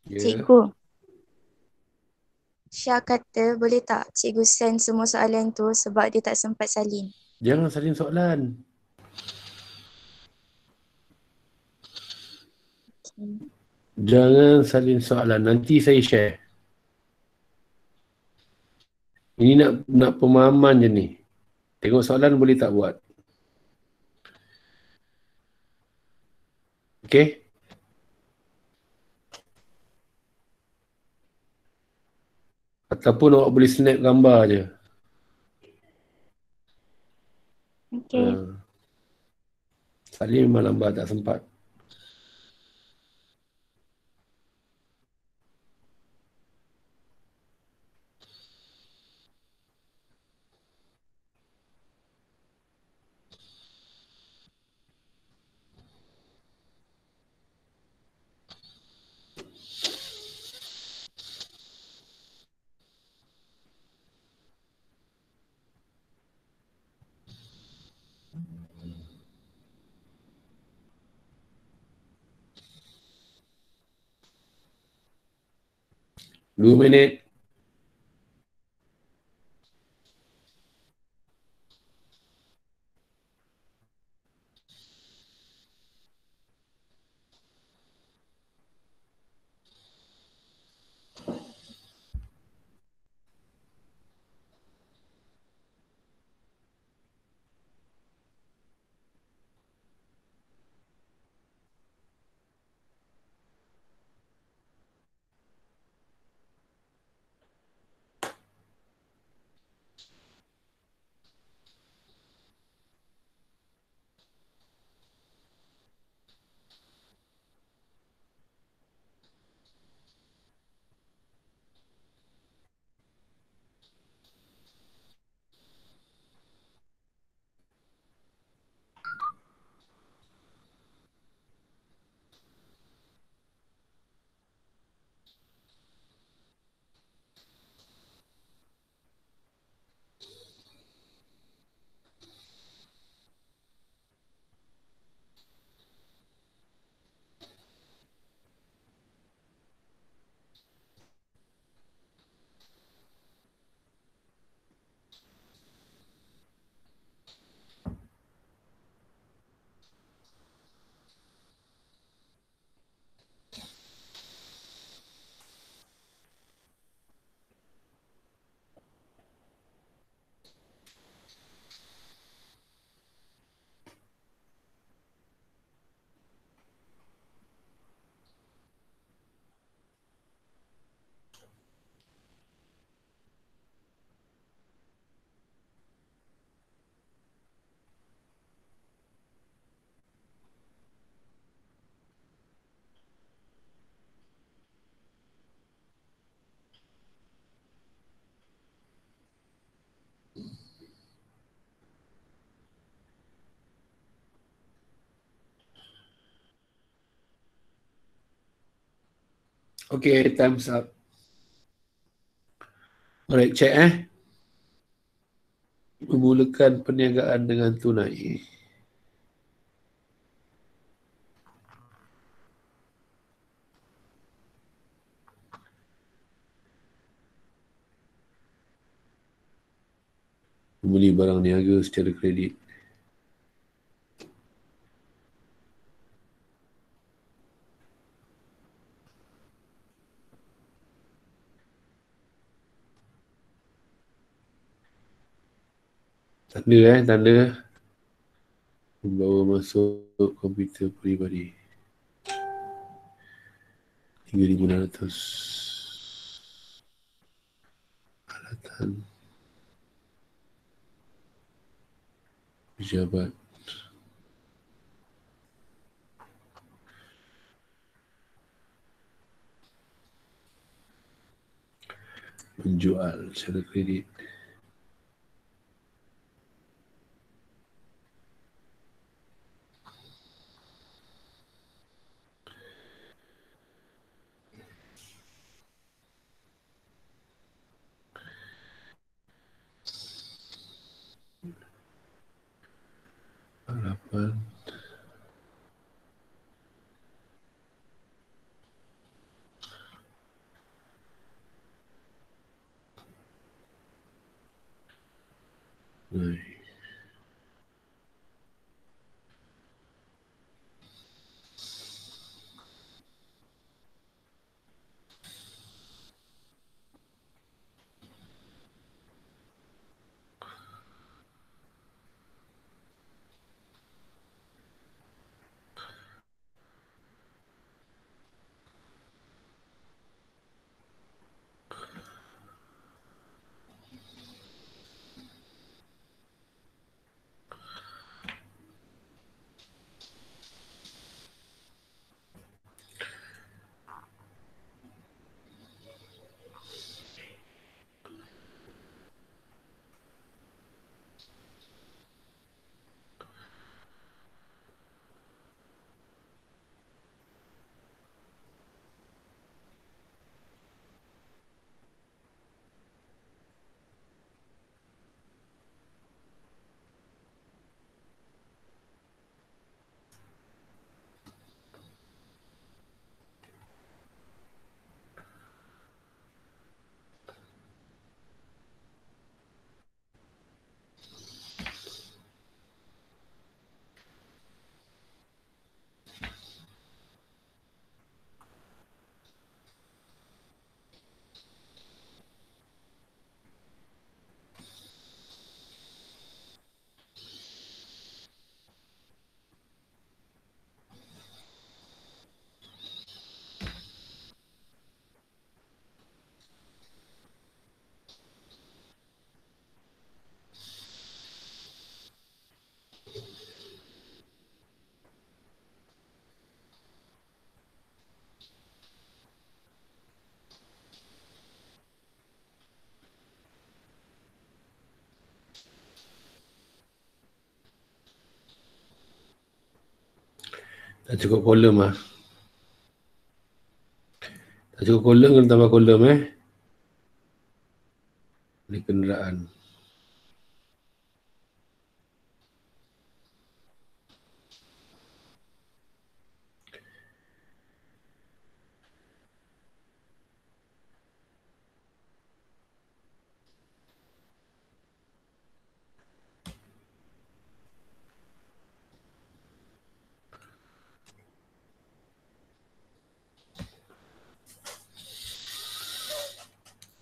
Ya. Cikgu, Syah kata boleh tak cikgu send semua soalan tu sebab dia tak sempat salin. Jangan salin soalan. Jangan salin soalan. Nanti saya share. Ini nak pemahaman je ni. Tengok soalan boleh tak buat. Okey? Ataupun awak boleh snap gambar je. Okey. Salin memang lambat tak sempat. Dua minit. Okey, time's up. Alright, check memulakan perniagaan dengan tunai. Membeli barang niaga secara kredit. Tanda. Membawa masuk komputer peribadi. 3,600. Alatan. Pejabat. Menjual secara kredit. Harapan. Baik. Tak cukup kolom lah. Tak cukup kolom, kena tambah kolom Ini kenderaan.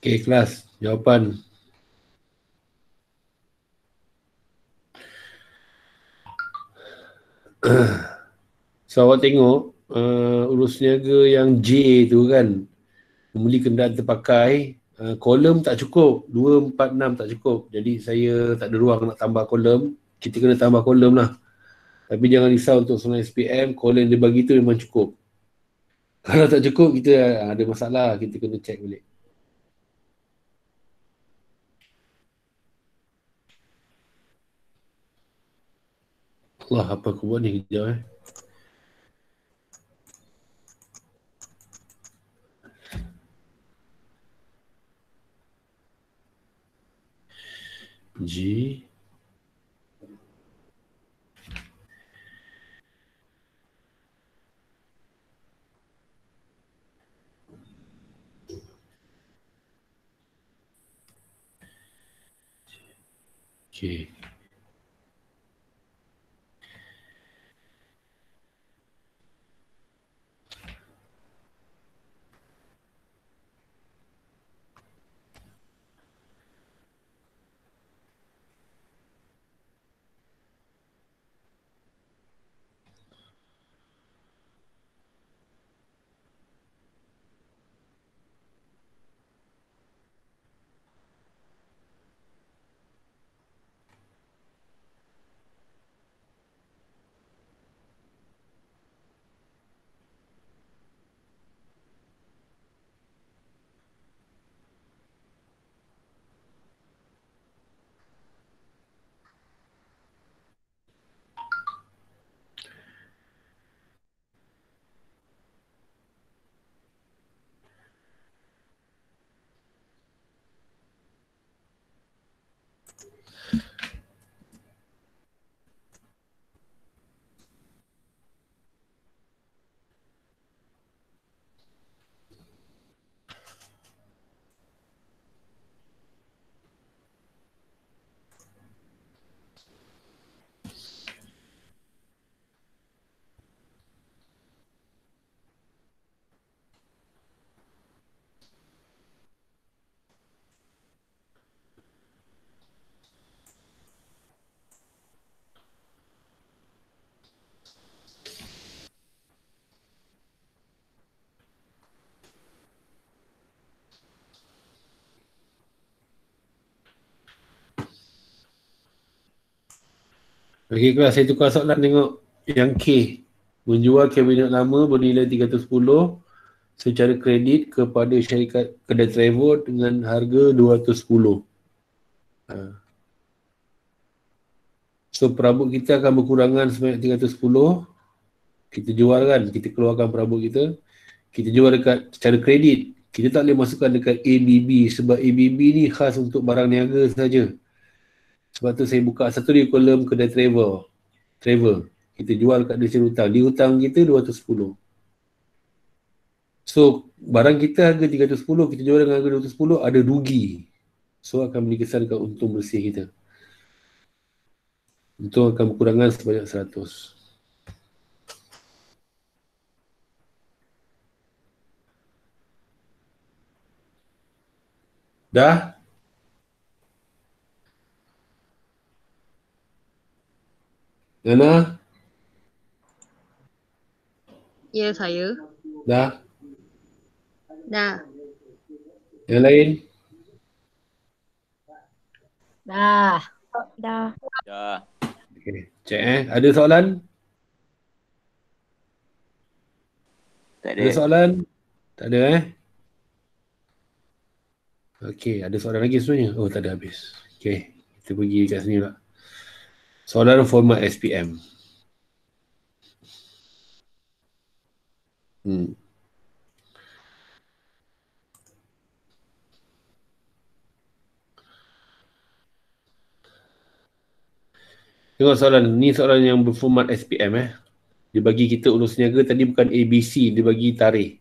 Okey, kelas. Jawapan. So, awak tengok urus niaga yang J tu kan, membeli kenderaan terpakai, kolom tak cukup, 2, 4, 6 tak cukup. Jadi saya tak ada ruang nak tambah kolom. Kita kena tambah kolom lah. Tapi jangan risau untuk soalan SPM, kolom yang dia bagi tu memang cukup. Kalau tak cukup, kita ada masalah, kita kena check balik. Allah, apa aku buat ni kejap G Okey. Okey kelas, saya tukar soalan tengok yang K. Menjual kabinet lama bernilai 310 secara kredit kepada syarikat kedai travel dengan harga 210. So perabot kita akan berkurangan sebanyak 310. Kita jual kan, kita keluarkan perabot kita. Kita jual dekat secara kredit. Kita tak boleh masukkan dekat ABB sebab ABB ni khas untuk barang niaga saja. Sebab tu saya buka satu di kolom kedai travel. Kita jual kat dia secara hutang. Di hutang kita 210. So, barang kita harga 310, kita jual dengan harga 210, ada rugi. So, akan beri kesan dekat untung bersih kita. Untung akan berkurangan sebanyak 100. Dah? Nana? Ya, saya. Dah? Dah. Yang lain? Dah. Dah. Dah. Okay. Cek Ada soalan? Tak Ada ada. soalan? Tak ada Okey, ada soalan lagi sebenarnya? Oh, tak ada, habis. Okey, kita pergi kat sini pula. Soalan format SPM. Tengok soalan. Ni soalan yang berformat SPM Dia bagi kita urus niaga tadi bukan ABC, dia bagi tarikh.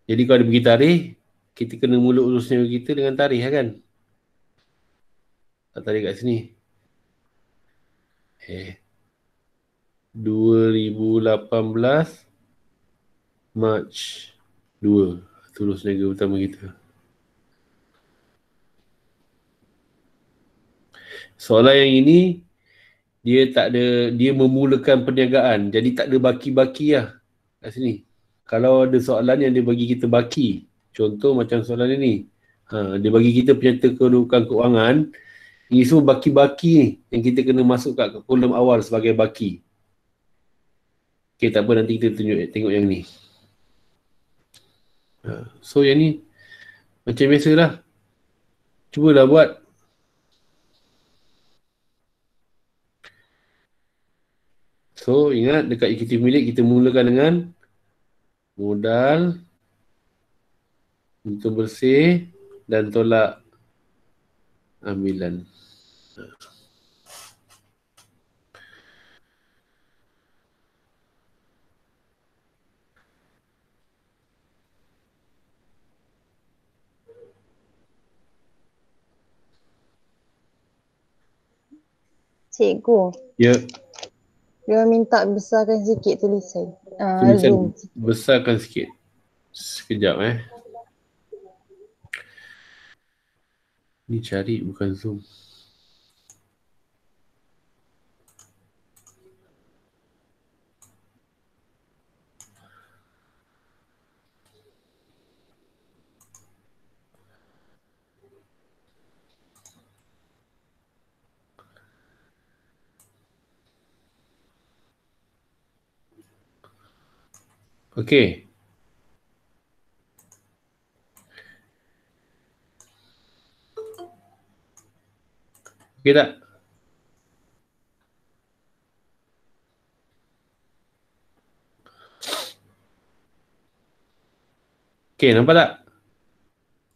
Jadi kalau dia bagi tarikh, kita kena mula urus niaga kita dengan tarikh kan? Tak tarik kat sini. 2018 Mac 2. Urus niaga utama kita. Soalan yang ini dia tak ada, dia memulakan perniagaan. Jadi tak ada baki-baki lah kat sini. Kalau ada soalan yang dia bagi kita baki, contoh macam soalan ini. Dia bagi kita penyata kedudukan keuangan. Ini semua baki-baki ni yang kita kena masuk kat kolom awal sebagai baki. Okay, tak apa, nanti kita tengok yang ni. So yang ni macam biasa lah. Cubalah buat. So ingat dekat equity milik kita mulakan dengan modal, untung bersih dan tolak ambilan. Cikgu, Ya, dia minta besarkan sikit tulisan. tulisan Zoom. besarkan sikit. Sekejap Ni cari bukan Zoom. Okey. Okey tak? Okey, nampak tak?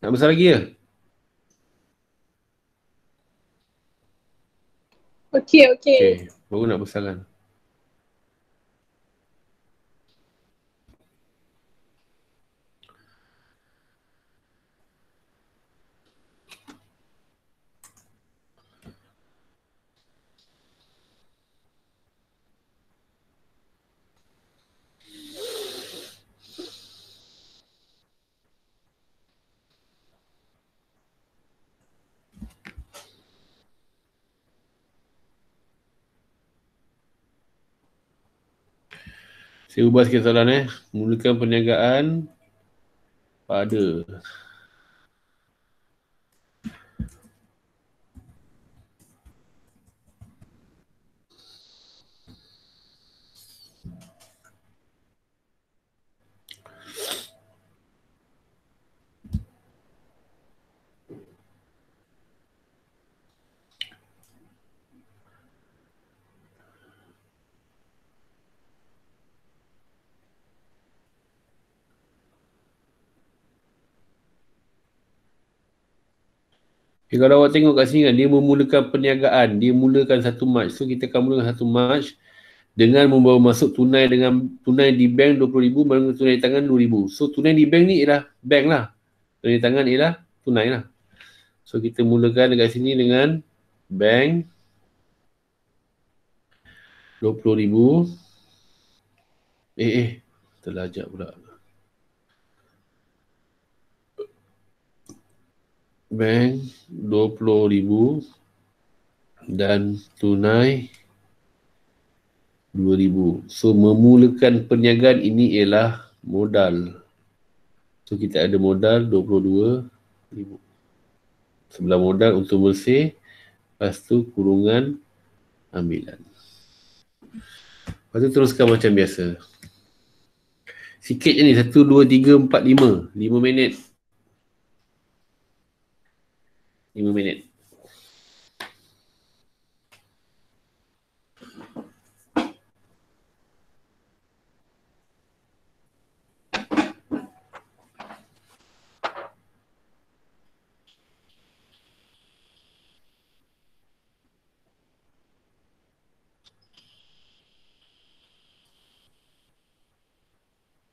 Nak besar lagi ke? Okey, okey. Okey, baru nak besarkan. Saya ubah sikit soalan Mulakan perniagaan pada kalau awak tengok kat sini kan, dia memulakan perniagaan. Dia mulakan 1 Mac. So, kita akan mulakan 1 Mac dengan membawa masuk tunai di bank RM20,000, baru tunai di tangan RM2,000. So, tunai di bank ni ialah bank lah. Tunai di tangan ialah tunai lah. So, kita mulakan dekat sini dengan bank RM20,000. Terlajak pula. Bank RM20,000 dan tunai RM2,000. So, memulakan perniagaan ini ialah modal. So, kita ada modal RM22,000. Sebelah modal untuk bersih. Lepas tu kurungan ambilan. Lepas tu teruskan macam biasa. Sikit je ni. 1, 2, 3, 4, 5. 5 minit. 5 minit.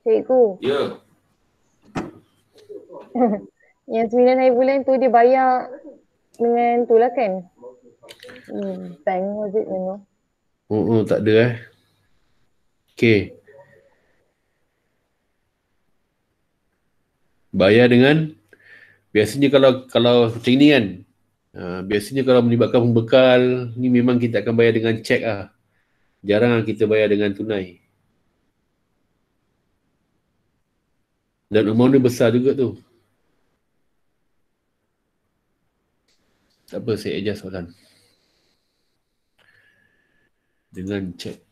Cikgu, Ya. yang 9 hari bulan tu dia bayar dengan tu lah kan? Bank was it, Tak ada Okay. Bayar dengan biasanya kalau macam ni kan, biasanya kalau melibatkan pembekal ni memang kita akan bayar dengan cek lah. Jarang kita bayar dengan tunai. Dan amount dia besar juga tu. Tak apa, saya adjust soalan. Dengan cek.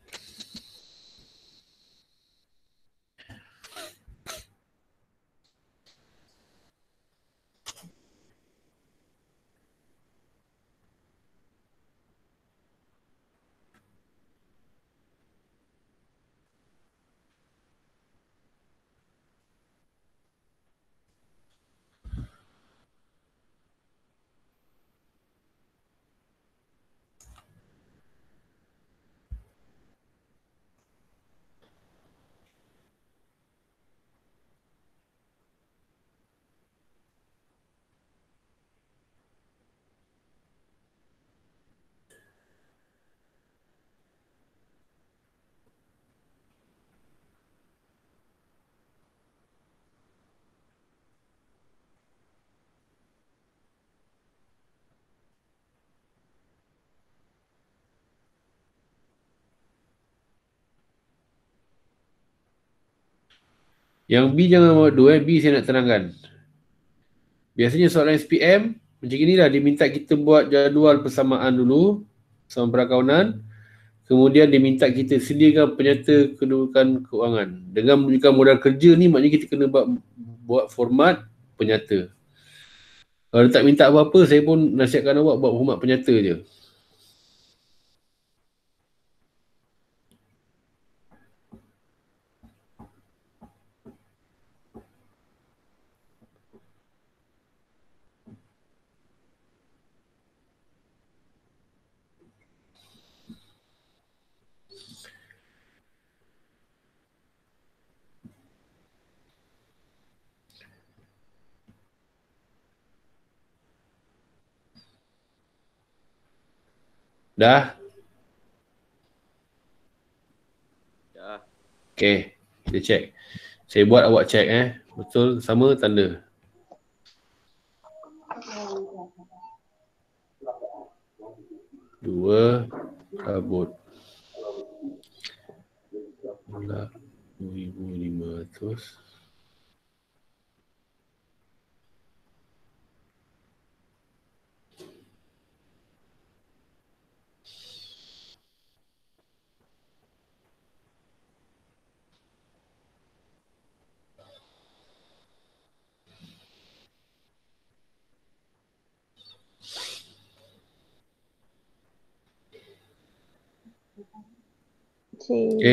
Yang B jangan buat 2 B saya nak terangkan. Biasanya soalan SPM macam inilah, dia minta kita buat jadual persamaan dulu, persamaan perakawanan. Kemudian dia minta kita sediakan penyata kedudukan keuangan. Dengan menunjukkan modal kerja ni, maknanya kita kena buat format penyata. Kalau tak minta apa-apa, saya pun nasihatkan awak buat format penyata je. Dah? Dah. Okay, kita check. Saya buat, awak check Betul, sama tanda. Dua, rabut. 2,500.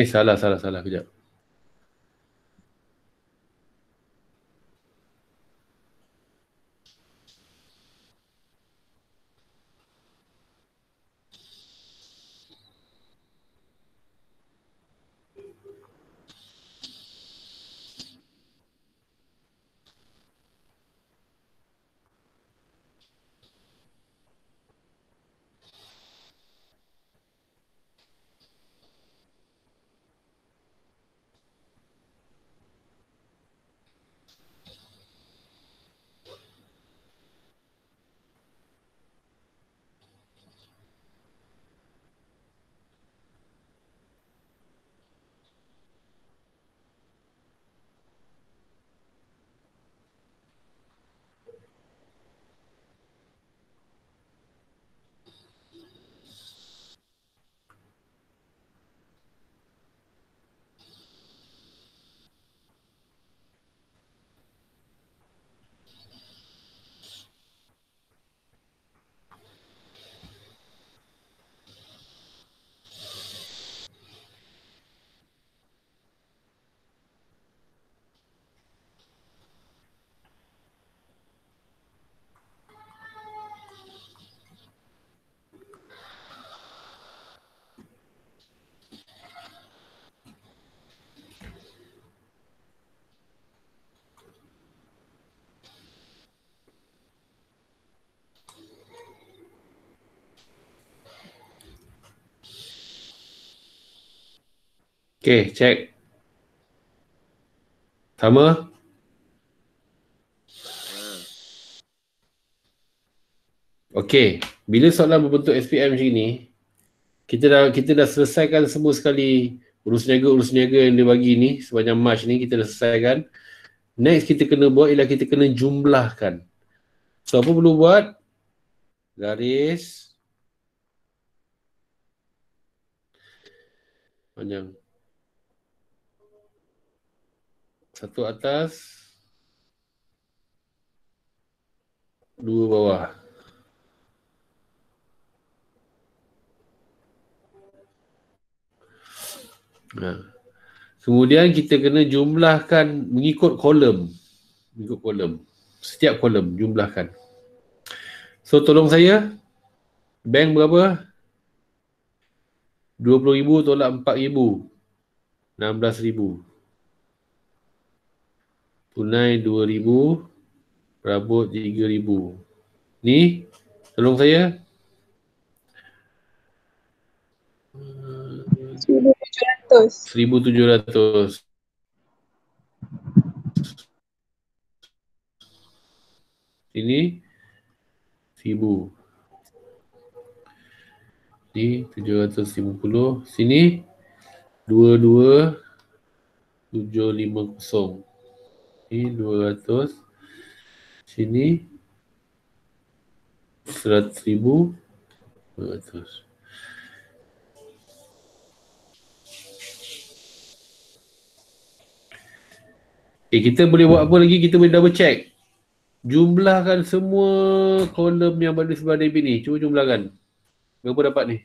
Salah kejap. Okay, check. Sama? Okay, bila soalan berbentuk SPM macam ni, kita dah selesaikan semua sekali urus niaga yang dia bagi ni sepanjang March ni, kita dah selesaikan. Next kita kena buat ialah kita kena jumlahkan. So apa perlu buat? Garis panjang. Satu atas, dua bawah. Kemudian kita kena jumlahkan mengikut kolom. Setiap kolom jumlahkan. So tolong saya, bank berapa? 20,000 tolak 4,000. 16,000. Tunai 2,000. Rabut 3,000. Ni, tolong saya. 1,700. 1,700. Ini 1,000. Ni 750. Sini 22,750. Ini 200. Sini 100,000. 200. Kita boleh buat apa lagi? Kita boleh double check. Jumlahkan semua kolom yang berada sebelah debit ni. Cuba jumlahkan. Berapa dapat ni?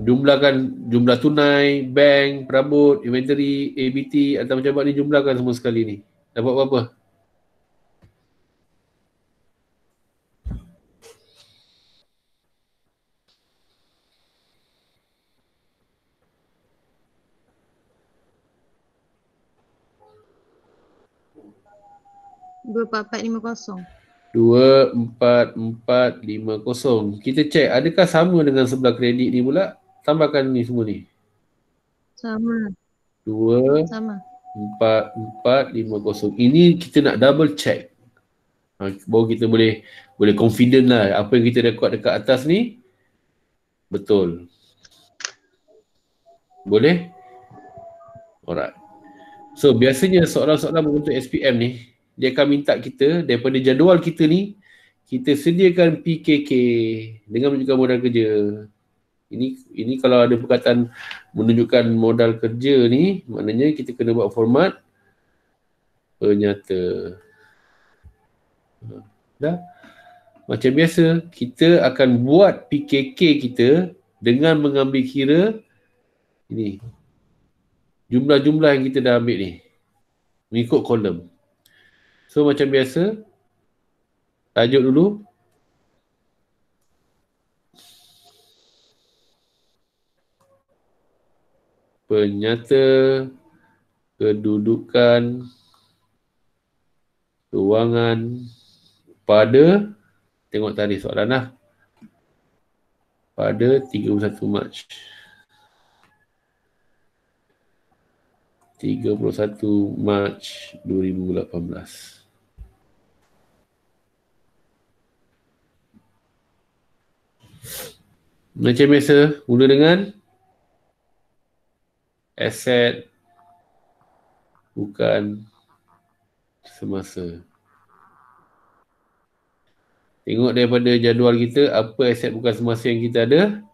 Jumlahkan jumlah tunai, bank, perabot, inventory, ABT, atau macam ni, jumlahkan semua sekali ni. Dapat berapa? Dua empat 450. 24450. Kita cek adakah sama dengan sebelah kredit ni pula? Tambahkan ni semua ni. Sama. 24450. Ini kita nak double check. Baru kita boleh confident lah apa yang kita rekod dekat atas ni betul. Boleh? Alright. So biasanya soalan-soalan membentuk SPM ni dia akan minta kita daripada jadual kita ni, kita sediakan PKK dengan menunjukkan modal kerja. Ini kalau ada perkataan menunjukkan modal kerja ni, maknanya kita kena buat format penyata. Dah? Macam biasa, kita akan buat PKK kita dengan mengambil kira ini. Jumlah-jumlah yang kita dah ambil ni. Mengikut kolom. So macam biasa, tajuk dulu. Penyata kedudukan kewangan pada, tengok tarikh soalan lah, pada 31 Mac. 31 Mac 2018. Macam biasa, mula dengan aset bukan semasa. Tengok daripada jadual kita, apa aset bukan semasa yang kita ada?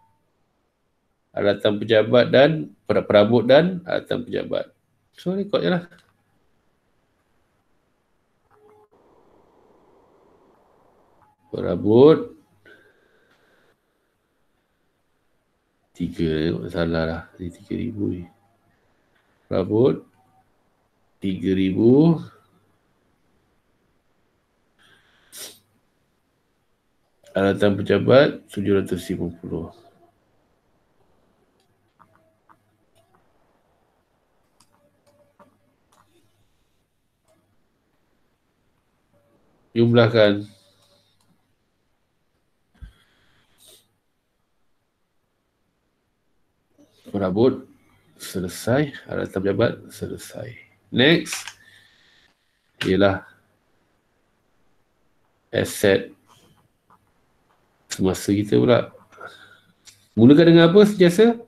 Alatan pejabat dan perabot dan alatan pejabat. So, rekod je lah. Perabot 3, salah lah. Ni 3,000 ni. Perabot 3,000. Alatan pejabat 750. Jumlahkan. Perabot selesai, alatan pejabat selesai. Next ialah aset semasa kita pula. Mulakan dengan apa sentiasa?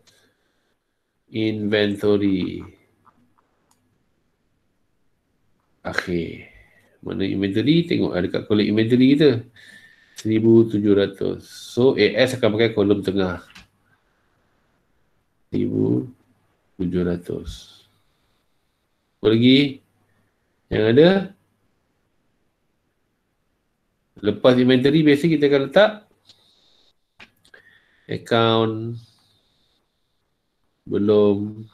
Inventory. Akhir. Mana inventory? Tengok ada kat kolom inventory kita. 1,700. So AS akan pakai kolom tengah. 1,700. Apa lagi yang ada? Lepas inventory biasa kita akan letak account belum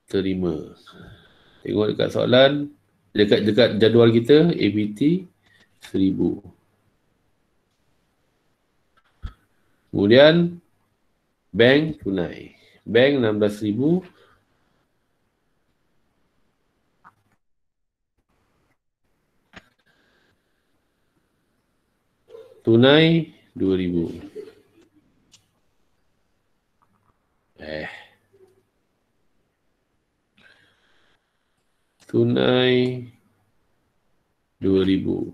terima. Tengok dekat soalan, dekat jadual kita, ABT 1,000. Kemudian bank tunai. Bank 16,000. Tunai 2,000. Tunai 2,000.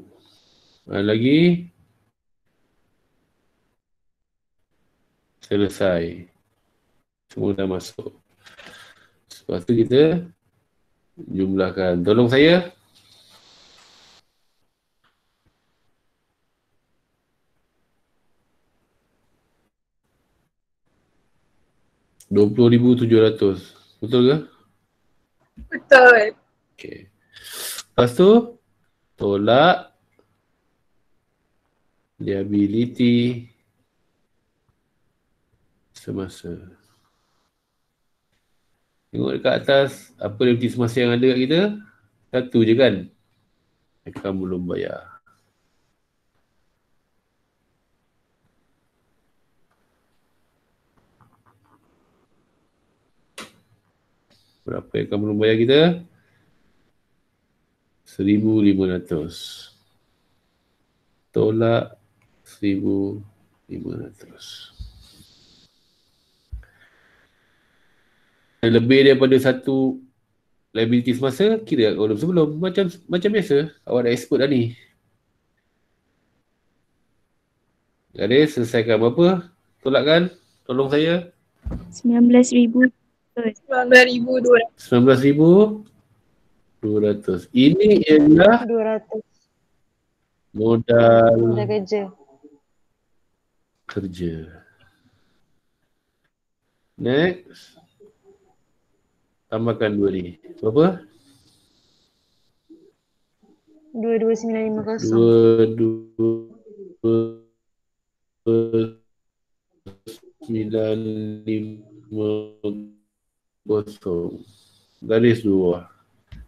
Lagi. Selesai. Semua dah masuk. Lepas tu kita jumlahkan. Tolong saya. RM20,700. Betul ke? Betul. Okey. Lepas tu, tolak liability semasa. Tengok dekat atas, apa liability semasa yang ada kat kita? Satu je kan? Akan belum bayar. Berapa yang akan belum bayar kita? 1,500. Tolak 1,500. Lebih daripada satu liability semasa, kira kat kolom sebelum. Macam biasa. Awak dah expert dah ni. Garis, selesaikan berapa? Tolakkan. Tolong saya. 19,000. 19,200. 19,200. Ini ialah 200. modal Dah kerja. kerja. Next. Tambahkan 2 ni. Berapa? 22,950. 22,950. Garis 2.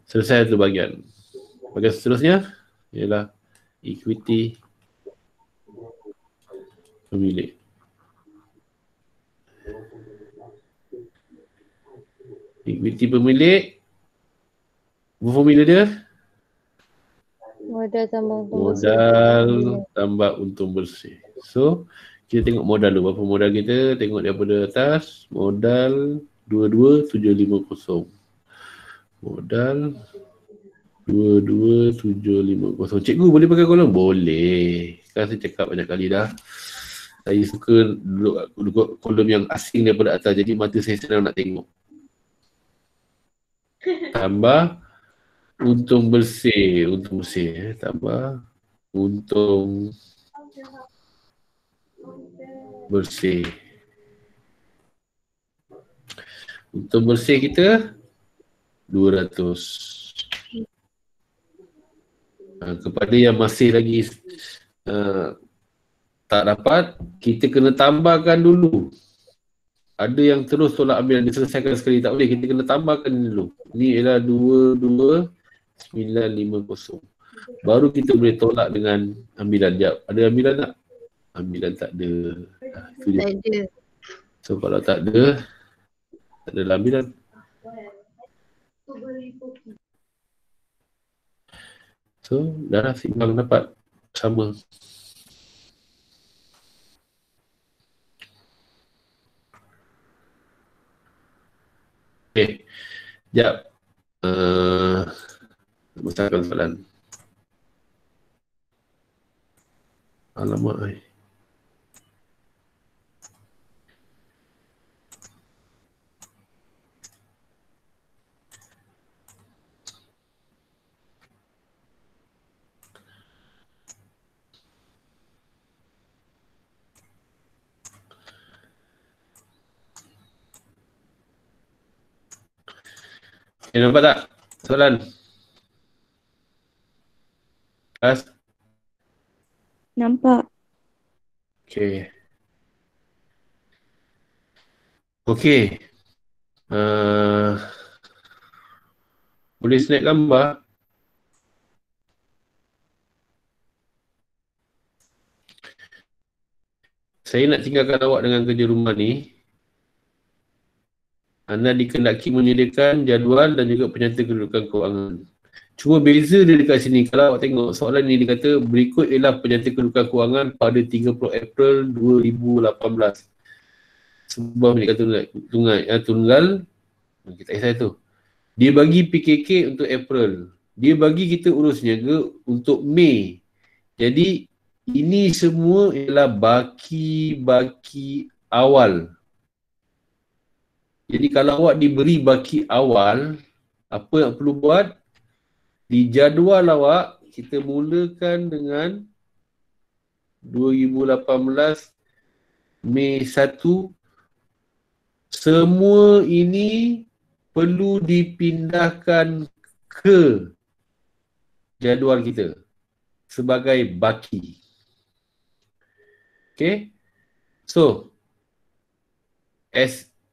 Selesai satu bahagian. Bahagian seterusnya ialah equity pemilik. Equity pemilik. Apa formula dia? Modal tambah untung Modal tambah untung bersih. So, kita tengok modal dulu. Berapa modal kita? Tengok daripada atas. Modal 22,750. Modal 22,750. Cikgu boleh pakai kolom? Boleh. Kan saya cakap banyak kali dah. Saya suka duduk kolom yang asing daripada atas. Jadi mata saya senang nak tengok. Tambah untung bersih. Untung bersih. Tambah untung bersih. Untung bersih kita 200. Kepada yang masih lagi tak dapat, kita kena tambahkan dulu. Ada yang terus tolak ambil dan diselesaikan sekali, tak boleh. Kita kena tambahkan dulu. Ini ialah 22,950. Baru kita boleh tolak dengan ambilan. Sekejap, ada ambilan tak? Ambilan tak ada. Itu je. Tak ada. So kalau tak ada, tak ada ambilan. So, dah seimbang dapat sama. Okay. Sekejap. Besarkan soalan. Alamak. Nampak tak soalan? Kelas? Nampak. Okay. Okay. Boleh snap gambar? Saya nak tinggalkan awak dengan kerja rumah ni. Anda dikehendaki menyediakan jadual dan juga penyata kedudukan kewangan. Cuma beza dia dekat sini. Kalau awak tengok soalan ni dia kata berikut ialah penyata kedudukan kewangan pada 30 April 2018. Sebuah penyata tunggal. Kita kisah tu. Dia bagi PKK untuk April. Dia bagi kita urus niaga untuk Mei. Jadi ini semua ialah baki-baki awal. Jadi kalau awak diberi baki awal, apa yang perlu buat? Di jadual awak, kita mulakan dengan 2018 Mei 1. Semua ini perlu dipindahkan ke jadual kita sebagai baki. Okay. So,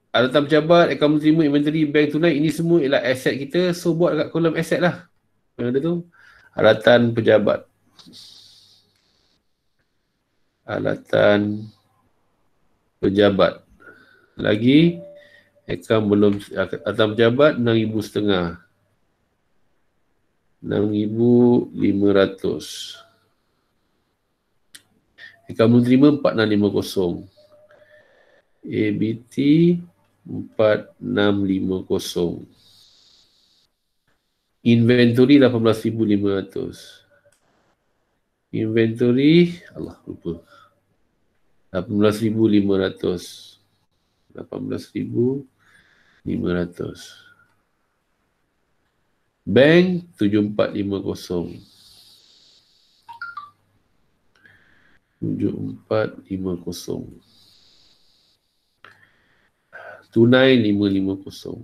alatan pejabat, akaun menerima, inventory, bank tunai, ini semua ialah aset kita. So, buat kat kolom aset lah. Yang ada tu, alatan pejabat. Alatan pejabat. Lagi, akaun belum, alatan pejabat, 6,500. 6,500. Akaun menerima 4650. ABT 4650. Inventory 18,500. Inventory, Allah lupa. 18,500. 18,500. Bank 7450. 7450. Tunai 550.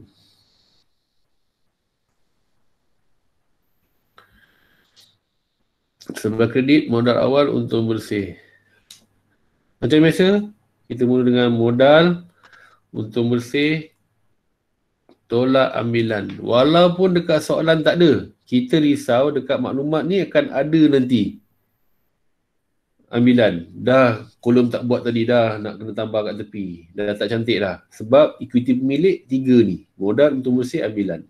Sebelah kredit, modal awal untung bersih. Macam biasa, kita mula dengan modal, untung bersih, tolak ambilan. Walaupun dekat soalan tak ada, kita risau dekat maklumat ni akan ada nanti. Ambilan. Dah kolom tak buat tadi dah, nak kena tambah kat tepi. Dah tak cantik dah. Sebab equity pemilik 3 ni. Modal, untung bersih, ambilan.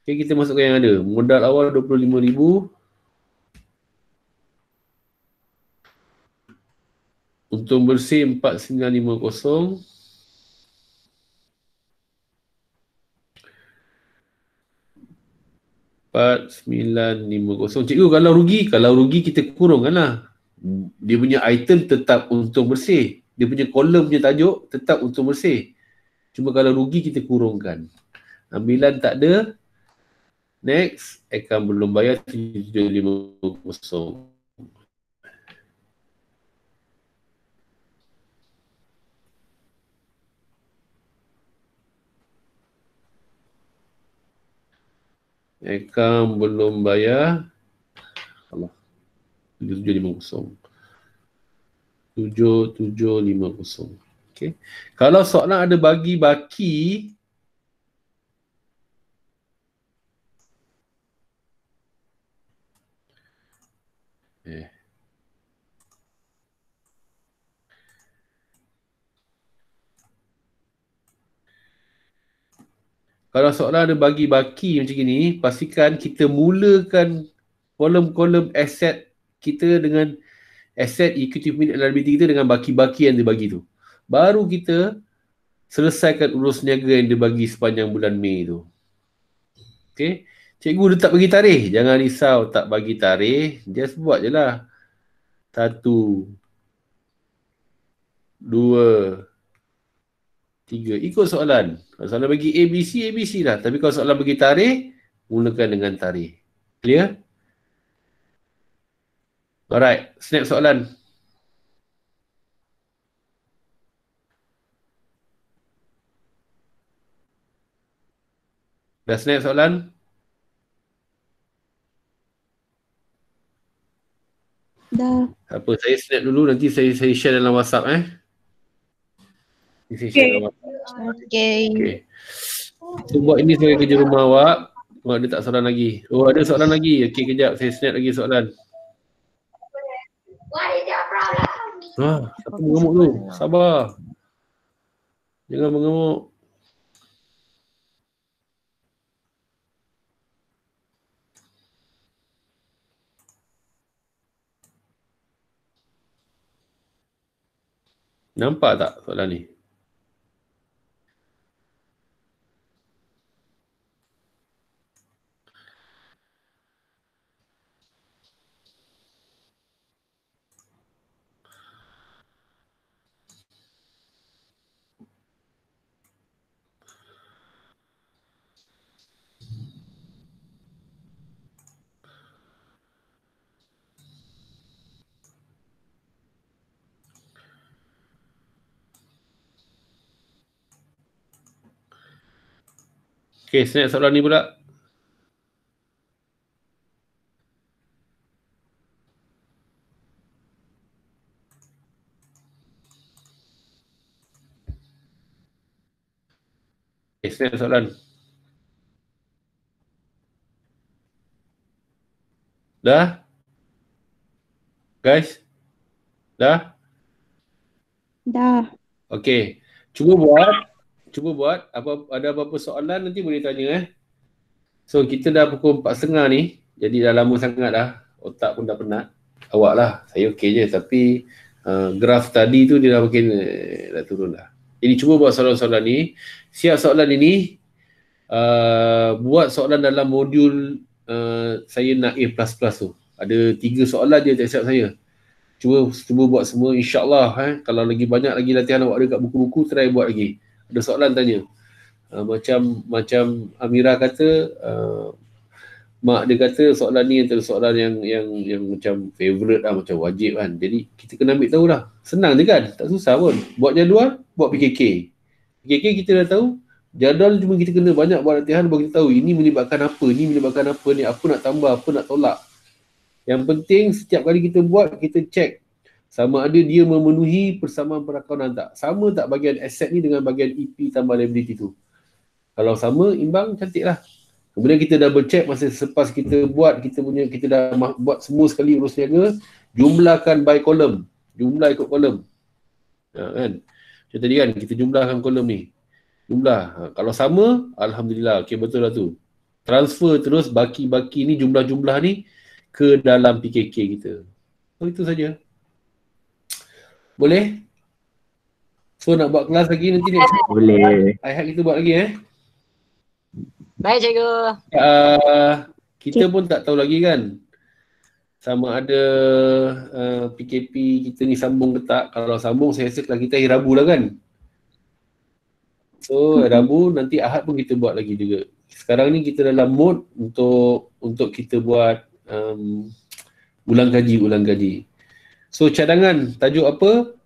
Okay, kita masukkan yang ada. Modal awal 25,000. Untung bersih 4950. Cikgu, kalau rugi kita kurangkan lah. Dia punya item tetap untung bersih. Dia punya kolom punya tajuk tetap untung bersih. Cuma kalau rugi kita kurangkan. Ambilan tak ada. Next, akaun belum bayar 7750. Akaun belum bayar. Allah. 7750. 7750. Okay. Kalau soalan ada bagi baki, kalau soalan ada bagi baki macam ni, pastikan kita mulakan kolom-kolom aset kita dengan aset, equity, pemilik, liability kita dengan baki-baki yang dia bagi tu. Baru kita selesaikan urus niaga yang dia bagi sepanjang bulan Mei tu. Okay. Cikgu dia tak bagi tarikh. Jangan risau tak bagi tarikh. Just buat je lah. 1, 2, 3. Ikut soalan. Kalau soalan bagi ABC, ABC lah. Tapi kalau soalan bagi tarikh, mulakan dengan tarikh. Clear? Alright. Snap soalan. Dah snap soalan? Dah. Apa, saya snap dulu. Nanti saya share dalam WhatsApp Saya share dalam WhatsApp. Okay. So, buat ini sebagai kerja rumah awak. Awak ada tak soalan lagi? Oh, ada soalan lagi. Okay, kejap. Saya snap lagi soalan. Siapa mengemuk tu? Sabar. Jangan mengemuk. Nampak tak soalan ni? Okay, next soalan ni pula. Okay, next soalan. Dah? Guys? Dah? Dah. Okay. Cuba buat. Ada apa-apa soalan nanti boleh tanya So, kita dah pukul 4.30 ni. Jadi dah lama sangat dah. Otak pun dah penat. Awak lah. Saya okey je. Tapi graf tadi tu dia dah makin dah turun dah. Jadi cuba buat soalan-soalan ni. Siap soalan ini. Buat soalan dalam modul saya nak A++ tu. Ada 3 soalan je siap saya. Cuba buat semua insyaAllah. Kalau lagi banyak lagi latihan awak ada kat buku-buku, try buat lagi. Ada soalan tanya. Macam Amira kata, mak dia kata soalan ni antara soalan yang macam favourite lah, macam wajib kan. Jadi kita kena ambil tahu lah. Senang je kan? Tak susah pun. Buat jadual, buat PKK. PKK kita dah tahu. Jadual cuma kita kena banyak buat latihan baru kita tahu ini menyebabkan apa, ni menyebabkan apa, ni apa nak tambah, apa nak tolak. Yang penting setiap kali kita buat, kita check sama ada dia memenuhi persamaan perakauan tak. Sama tak bahagian aset ni dengan bahagian EP tambah liability tu. Kalau sama, imbang, cantik lah. Kemudian kita double check masa selepas kita buat, kita dah buat semua sekali urus niaga, jumlahkan by column. Jumlah ikut kolom. Kan? Macam tadi kan, kita jumlahkan kolom ni. Jumlah. Kalau sama, Alhamdulillah. Okey, betul lah tu. Transfer terus baki-baki ni, jumlah-jumlah ni ke dalam PKK kita. So, itu saja. Boleh? So, nak buat kelas lagi nanti next week? Boleh. I kita buat lagi Baik cikgu. Kita pun tak tahu lagi kan sama ada PKP kita ni sambung ke tak. Kalau sambung saya rasa kelas kita hari Rabu lah kan. So Rabu nanti Ahad pun kita buat lagi juga. Sekarang ni kita dalam mood untuk kita buat ulang kaji. So cadangan tajuk apa?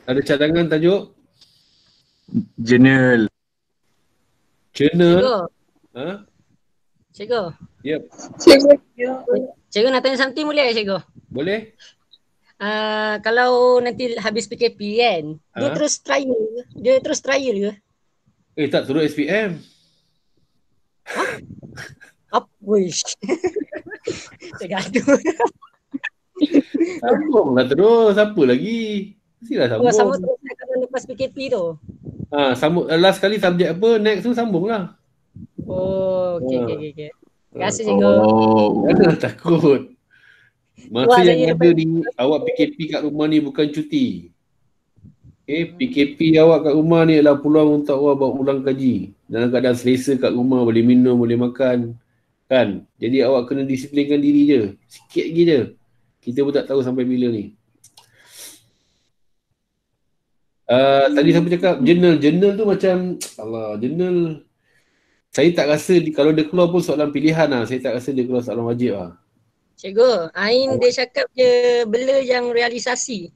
Ada cadangan tajuk? Journal. Journal. Cikgu. Yep. Cikgu nak tanya something boleh cikgu? Boleh? Kalau nanti habis PKP kan, dia terus trial ke? Tak turut SPM. Apa wish? Tergaduh. Sambung lah terus. Apa lagi? Mestilah sambung. Sama terus kalau lepas PKP tu. Sambung. Last kali subjek apa, next tu sambung lah. Oh, okey. Terima kasih cikgu. Jangan takut. Masa yang ada ni, awak PKP kat rumah ni bukan cuti. PKP awak kat rumah ni adalah peluang untuk awak buat ulang kaji. Dalam keadaan selesa kat rumah, boleh minum, boleh makan. Kan? Jadi awak kena disiplinkan diri je. Sikit lagi je. Kita pun tak tahu sampai bila ni. Tadi siapa cakap journal tu macam journal saya tak rasa kalau dia keluar pun soalan pilihan lah. Saya tak rasa dia keluar soalan wajib lah. Cikgu, Ain dia cakap je bela yang realisasi.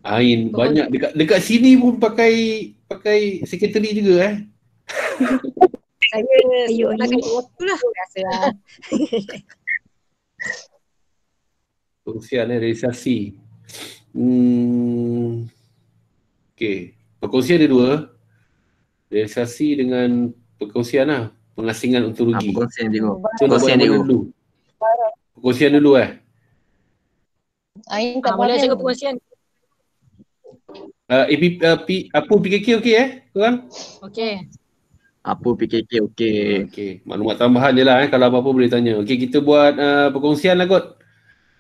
Ain banyak dekat sini pun pakai sekretari juga Saya gunakan waktu lah. Rasa lah. Perkongsian realisasi. Okey. Perkongsian ada 2. Realisasi dengan perkongsian lah. Pengasingan untuk rugi. Perkongsian cikgu. So nak buat mana dulu? Perkongsian dulu Ain tak Boleh boleh. cikgu perkongsian. Apa PKK okey korang? Okey. Apa PKK okey. Okey. Maklumat tambahan je lah kalau apa-apa boleh tanya. Okey, kita buat perkongsian lah kot.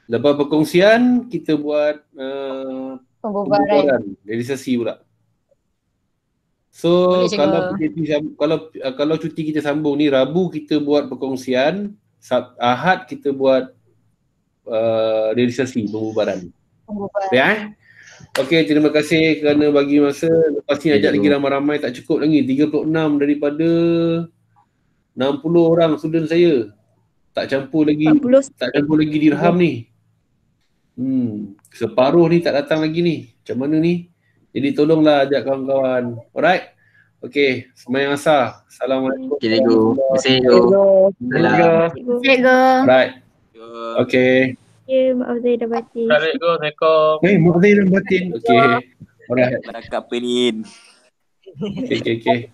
Lepas perkongsian, kita buat pembubaran. Realisasi pula. So kalau PKP, kalau cuti kita sambung ni, Rabu kita buat perkongsian, Ahad kita buat realisasi pembubaran. Ya? Okey, terima kasih kerana bagi masa. Lepas ni ajak lagi ramai-ramai, tak cukup lagi. 36 daripada 60 orang student saya. Tak campur lagi dirham ni. Separuh ni tak datang lagi ni. Macam mana ni? Jadi tolonglah ajak kawan-kawan. Alright. Okey, semayang asar. Assalamualaikum. Okay, cikgu. Terima kasih, cikgu. Salam. Cikgu. Alright. Okey. Ya, maaf saya dah batin. Assalamualaikum. Maaf dan batin. Okey. Alright. Barakat penin. Okey.